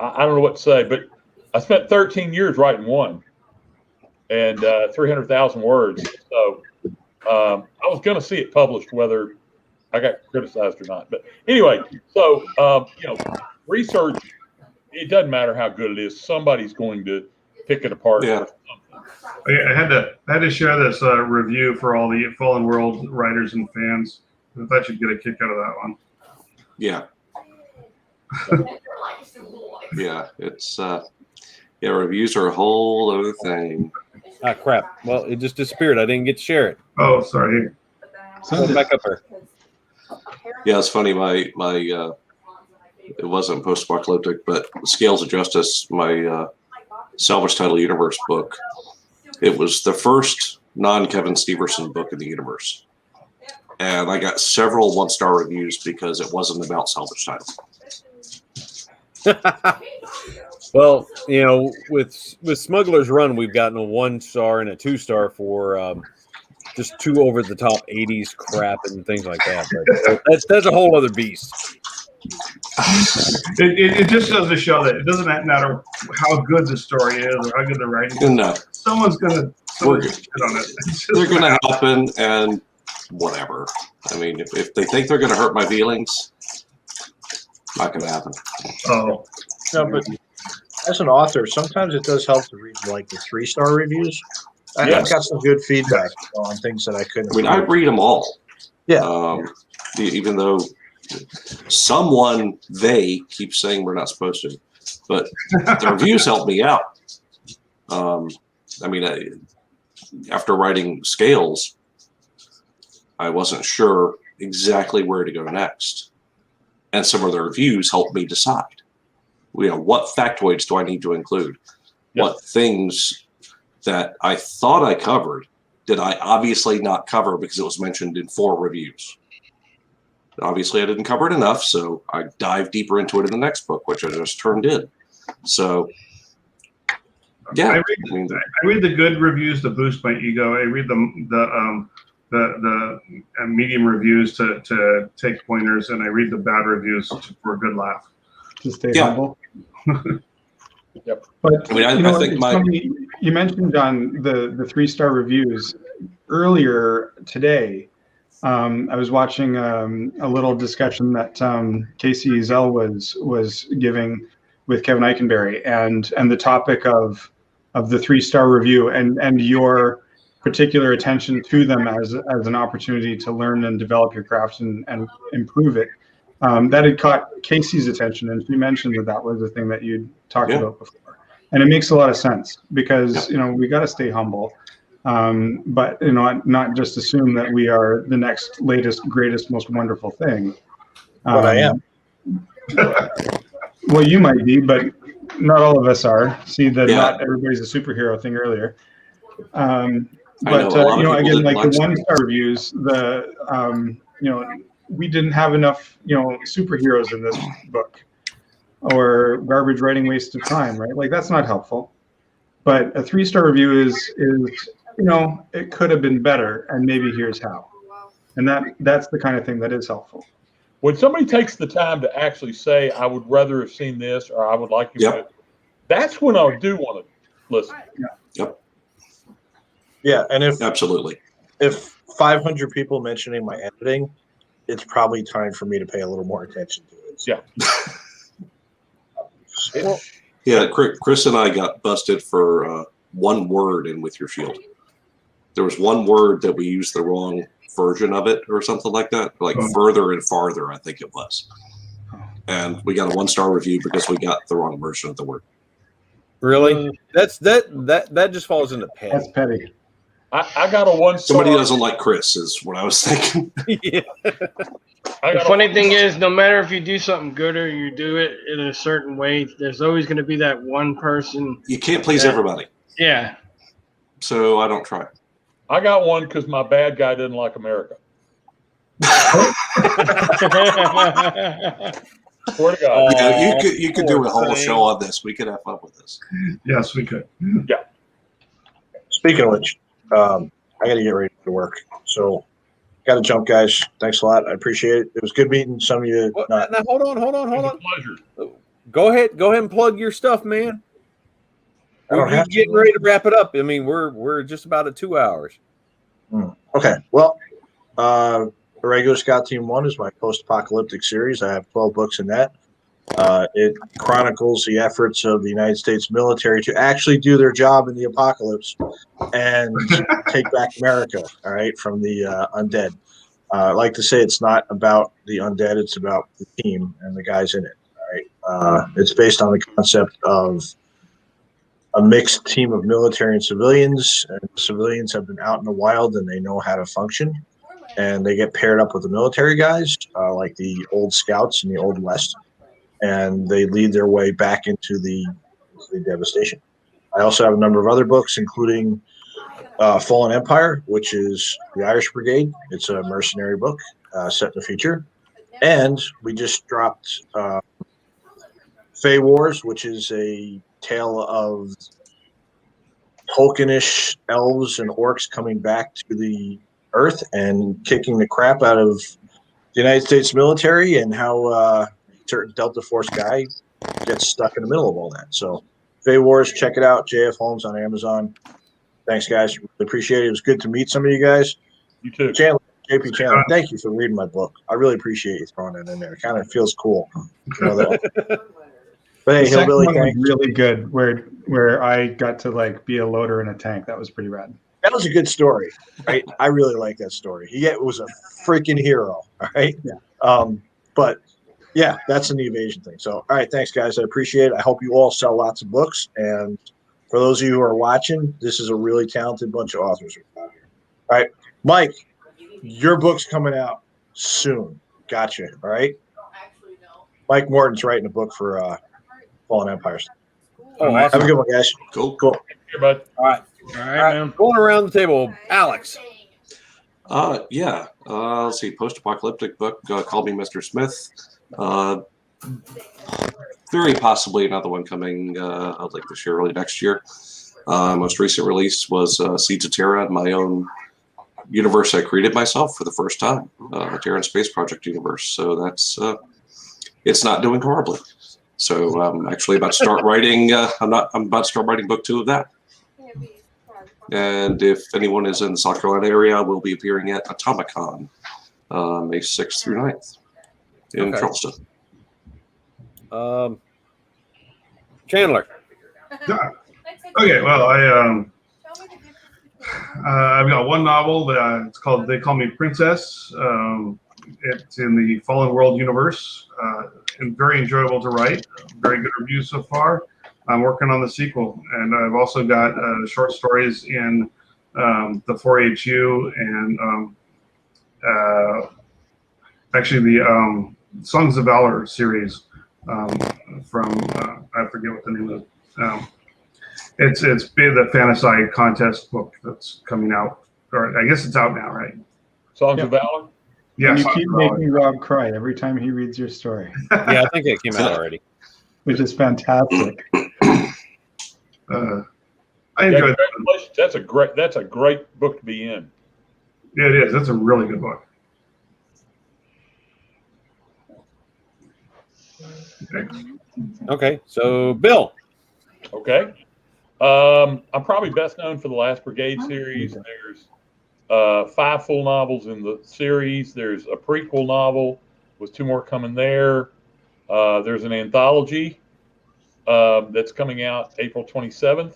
I don't know what to say, but I spent 13 years writing one, and 300,000 words. So I was going to see it published, whether I got criticized or not. But anyway, so research. It doesn't matter how good it is. Somebody's going to pick it apart. Yeah. I had to share this review for all the Fallen World writers and fans. I thought you'd get a kick out of that one. Yeah. Yeah, it's reviews are a whole other thing. Ah, crap. Well, it just disappeared. I didn't get to share it. Oh, sorry. Go back up there. Yeah, it's funny. My it wasn't post-apocalyptic, but Scales of Justice, my salvage title universe book. It was the first non-Kevin Steverson book in the universe, and I got several 1-star reviews because it wasn't about salvage title. Well, with Smuggler's Run, we've gotten a 1-star and a 2-star for just too over the top 80s crap and things like that. But that's a whole other beast. It just goes to show that it doesn't matter how good the story is or how good the writing is. No. Someone's gonna shit on it. They're gonna happen, and whatever. I mean, if they think they're gonna hurt my feelings, not gonna happen. Oh. No, but as an author, sometimes it does help to read like the 3-star reviews. I've got some good feedback on things that I couldn't. I mean, I read them all. Yeah. Even though they keep saying we're not supposed to, but the reviews help me out. I mean, after writing Scales, I wasn't sure exactly where to go next, and some of the reviews helped me decide. What factoids do I need to include? Yep. What things that I thought I covered did I obviously not cover because it was mentioned in 4 reviews? Obviously, I didn't cover it enough, so I dived deeper into it in the next book, which I just turned in. So, yeah. I read the good reviews to boost my ego. I read the medium reviews to take pointers, and I read the bad reviews for a good laugh. To stay humble. Yep. But I think funny, you mentioned, John, the 3-star reviews earlier today. I was watching a little discussion that Casey Zell was giving with Kevin Eikenberry, and the topic of the 3-star review and your particular attention to them as an opportunity to learn and develop your craft and improve it. That had caught Casey's attention, and she mentioned that was the thing that you'd talked about before. And it makes a lot of sense because we got to stay humble. But not just assume that we are the next, latest, greatest, most wonderful thing. But I am. Well, you might be, but not all of us are. See the Yeah. not everybody's a superhero thing earlier. But people again, didn't like like the 1-star reviews, we didn't have enough superheroes in this book, or garbage writing, waste of time, right? Like that's not helpful. But a 3-star review is it could have been better, and maybe here's how. And that's the kind of thing that is helpful. When somebody takes the time to actually say, I would rather have seen this, or I would like you to, that's when I do want to listen. Yep. Yeah, and absolutely, if 500 people mentioning my editing, it's probably time for me to pay a little more attention to it. Yeah. Yeah, Chris and I got busted for one word in With Your Shield. There was one word that we used the wrong version of it or something like that, like further and farther, I think it was. And we got a 1-star review because we got the wrong version of the word. Really? That just falls into petty. That's petty. I got a 1-star. Somebody doesn't like Chris is what I was thinking. The funny thing is, no matter if you do something good or you do it in a certain way, there's always going to be that one person. You can't please everybody. Yeah. So I don't try. I got one because my bad guy didn't like America. Swear to God. You could do a whole show on this. We could have fun with this. Yes, we could. Yeah. Speaking of which, I got to get ready to work. So, got to jump, guys. Thanks a lot. I appreciate it. It was good meeting some of you. Now, hold on. Pleasure. Go ahead and plug your stuff, man. We're getting ready to wrap it up. I mean, we're just about at 2 hours. Okay. Well, the Regular Scout Team 1 is my post-apocalyptic series. I have 12 books in that. It chronicles the efforts of the United States military to actually do their job in the apocalypse and take back America, all right, from the undead. I like to say it's not about the undead, it's about the team and the guys in it, all right? It's based on the concept of a mixed team of military and civilians. And civilians have been out in the wild and they know how to function. And they get paired up with the military guys, like the old scouts in the Old West. And they lead their way back into the devastation. I also have a number of other books, including Fallen Empire, which is the Irish Brigade. It's a mercenary book set in the future. And we just dropped Fey Wars, which is a tale of Tolkien-ish elves and orcs coming back to the Earth and kicking the crap out of the United States military, and how a certain Delta Force guy gets stuck in the middle of all that. So, Fey Wars, check it out. JF Holmes on Amazon. Thanks, guys. Really appreciate it. It was good to meet some of you guys. You too. JP Chandler, thank you for reading my book. I really appreciate you throwing it in there. It kind of feels cool. You know that. But hey, The second Hillbilly, one was thanks. really good, where I got to like be a loader in a tank. That was pretty rad. That was a good story, right? I really like that story. He was a freaking hero, all right? Yeah. But yeah, that's in the evasion thing. So, all right, thanks, guys. I appreciate it. I hope you all sell lots of books. And for those of you who are watching, this is a really talented bunch of authors we've got here. All right, Mike, your book's coming out soon. Gotcha. All right. Mike Morton's writing a book for Fallen Empire. Oh, awesome. Have a good one, guys. Cool. Here, bud. All right, man. Going around the table, Alex. Yeah. Let's see. Post-apocalyptic book. Call Me Mr. Smith. Very possibly another one coming. I'd like this year, early next year. Most recent release was Seeds of Terra, my own universe I created myself for the first time, Terran Space Project universe. So that's it's not doing horribly. So I'm actually about to start writing. I'm about to start writing book 2 of that. And if anyone is in the South Carolina area, we'll be appearing at Atomicon, May 6th through 9th in Charleston. Chandler. Okay, well, I've got one novel that it's called They Call Me Princess. It's in the Fallen World universe, and very enjoyable to write. Very good reviews so far. I'm working on the sequel, and I've also got short stories in the 4HU, and actually the Songs of Valor series from I forget what the name of it. It's been the Fantasy contest book that's coming out, or I guess it's out now, right? Songs of Valor. Yeah, And you Songs keep of Valor. making Rob cry every time he reads your story. Yeah, I think it came out already. Which is fantastic. I enjoyed that. Congratulations. That's a great book to be in. Yeah, it is. That's a really good book. Okay, so Bill. Okay. I'm probably best known for the Last Brigade series. There's 5 full novels in the series. There's a prequel novel with 2 more coming there. There's an anthology that's coming out April 27th,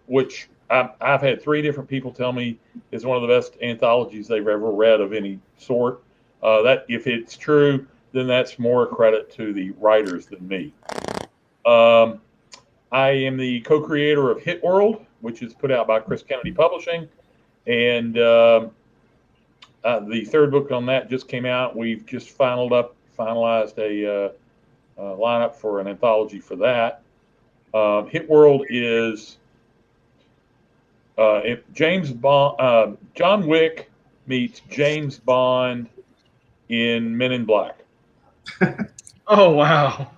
which I've had 3 different people tell me is one of the best anthologies they've ever read of any sort. That if it's true, then that's more credit to the writers than me. I am the co-creator of Hit World, which is put out by Chris Kennedy Publishing, and the 3rd book on that just came out. We've just finalized a lineup for an anthology for that. Hit World is if James Bond, John Wick meets James Bond in Men in Black. Oh wow!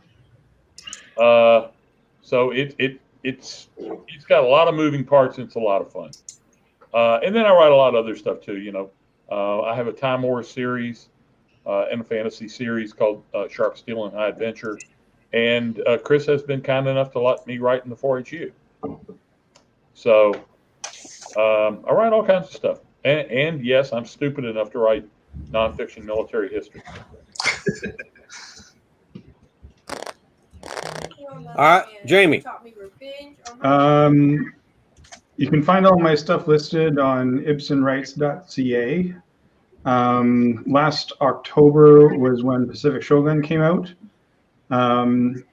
So it's got a lot of moving parts and it's a lot of fun. And then I write a lot of other stuff too. You know, I have a Time Wars series and a fantasy series called Sharp Steel and High Adventure. And Chris has been kind enough to let me write in the 4HU. So I write all kinds of stuff. And yes, I'm stupid enough to write nonfiction military history. All right, Jamie. You can find all my stuff listed on ibsenwrites.ca. Last October was when Pacific Shogun came out. In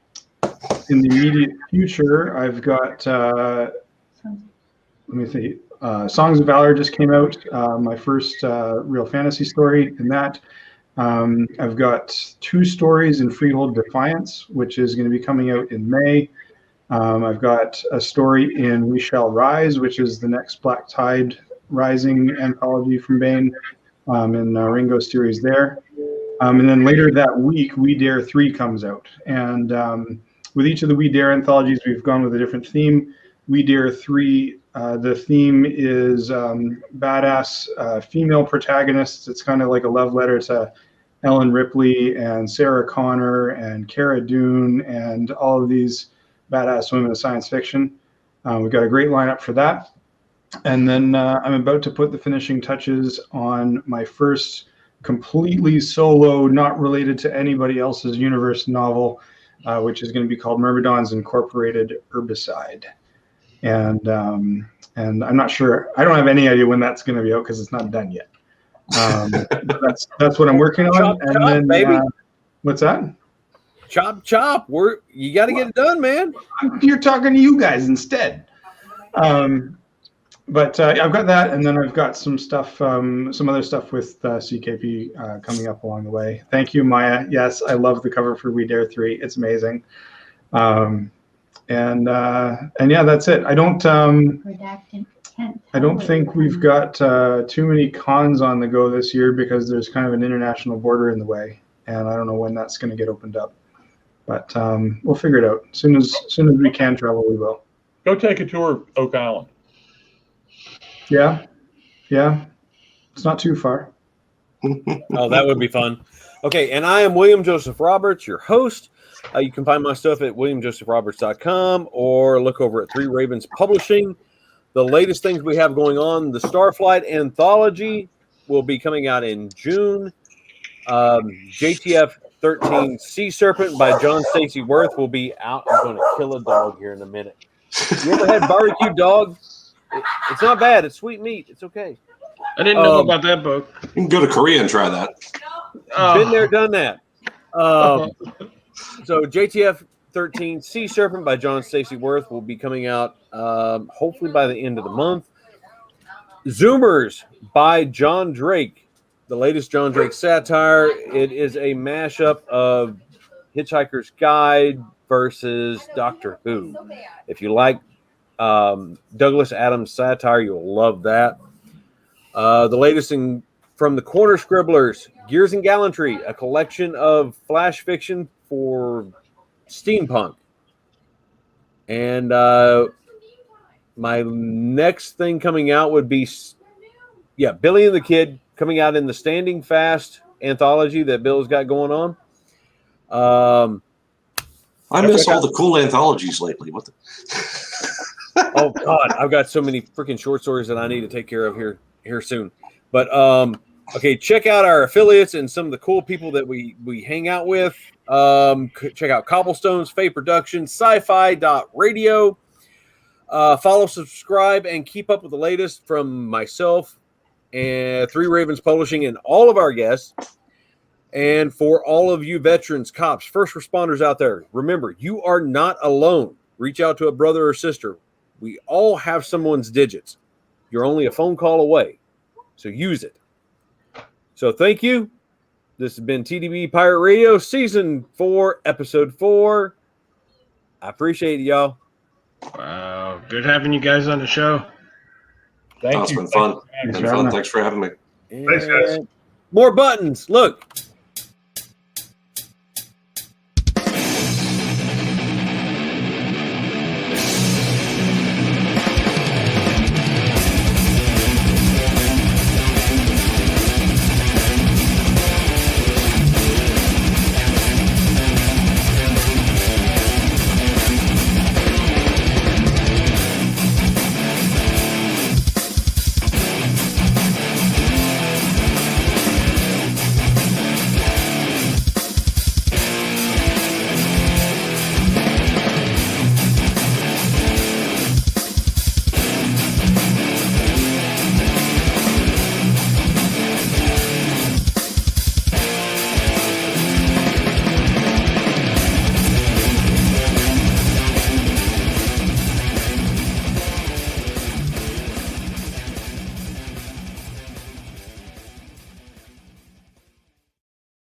the immediate future, I've got, let me see, Songs of Valor just came out, my first real fantasy story in that. I've got 2 stories in Freehold Defiance, which is going to be coming out in May. I've got a story in We Shall Rise, which is the next Black Tide Rising anthology from Baen in Ringo's series there. And then later that week, We Dare 3 comes out. And with each of the We Dare anthologies, we've gone with a different theme. We Dare 3, the theme is badass female protagonists. It's kind of like a love letter to Ellen Ripley and Sarah Connor and Cara Dune and all of these badass women of science fiction. We've got a great lineup for that. And then I'm about to put the finishing touches on my first completely solo, not related to anybody else's universe novel, which is going to be called Myrmidon's Incorporated Herbicide. And I'm not sure, I don't have any idea when that's going to be out because it's not done yet. That's what I'm working on. Chop, and chop, then baby. What's that? Chop, chop. You got to get it done, man. You're talking to you guys instead. But I've got that, and then I've got some stuff, some other stuff with CKP coming up along the way. Thank you, Maya. Yes, I love the cover for We Dare 3. It's amazing. And yeah, that's it. I don't think we've got too many cons on the go this year because there's kind of an international border in the way, and I don't know when that's going to get opened up. But we'll figure it out. As soon as we can travel, we will. Go take a tour of Oak Island. Yeah, it's not too far. Oh, that would be fun. Okay, and I am William Joseph Roberts, your host. You can find my stuff at williamjosephroberts.com or look over at Three Ravens Publishing. The latest things we have going on, the Starflight Anthology will be coming out in June. JTF 13 Sea Serpent by John Stacey Worth will be out. I'm going to kill a dog here in a minute. You ever had barbecue dog? It's not bad. It's sweet meat. It's okay. I didn't know about that book. You can go to Korea and try that. Been there, done that. So JTF 13 Sea Serpent by John Stacey Worth will be coming out hopefully by the end of the month. Zoomers by John Drake, the latest John Drake satire. It is a mashup of Hitchhiker's Guide versus Doctor Who. If you like Douglas Adams satire, you'll love that. The latest from the Corner Scribblers, Gears and Gallantry, a collection of flash fiction for steampunk. And my next thing coming out would be, Billy and the Kid, coming out in the Standing Fast anthology that Bill's got going on. I miss all the cool anthologies lately. What the? Oh God, I've got so many freaking short stories that I need to take care of here soon. But okay, check out our affiliates and some of the cool people that we hang out with. Check out Cobblestones, Faye Productions, sci-fi.radio. Follow, subscribe, and keep up with the latest from myself and Three Ravens Publishing and all of our guests. And for all of you veterans, cops, first responders out there, remember, you are not alone. Reach out to a brother or sister. We all have someone's digits. You're only a phone call away. So use it. So thank you. This has been TDB Pirate Radio, Season 4, Episode 4. I appreciate it, y'all. Wow. Good having you guys on the show. Thank you. It's been fun. Thanks for having me. Thanks, guys. More buttons. Look.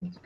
It's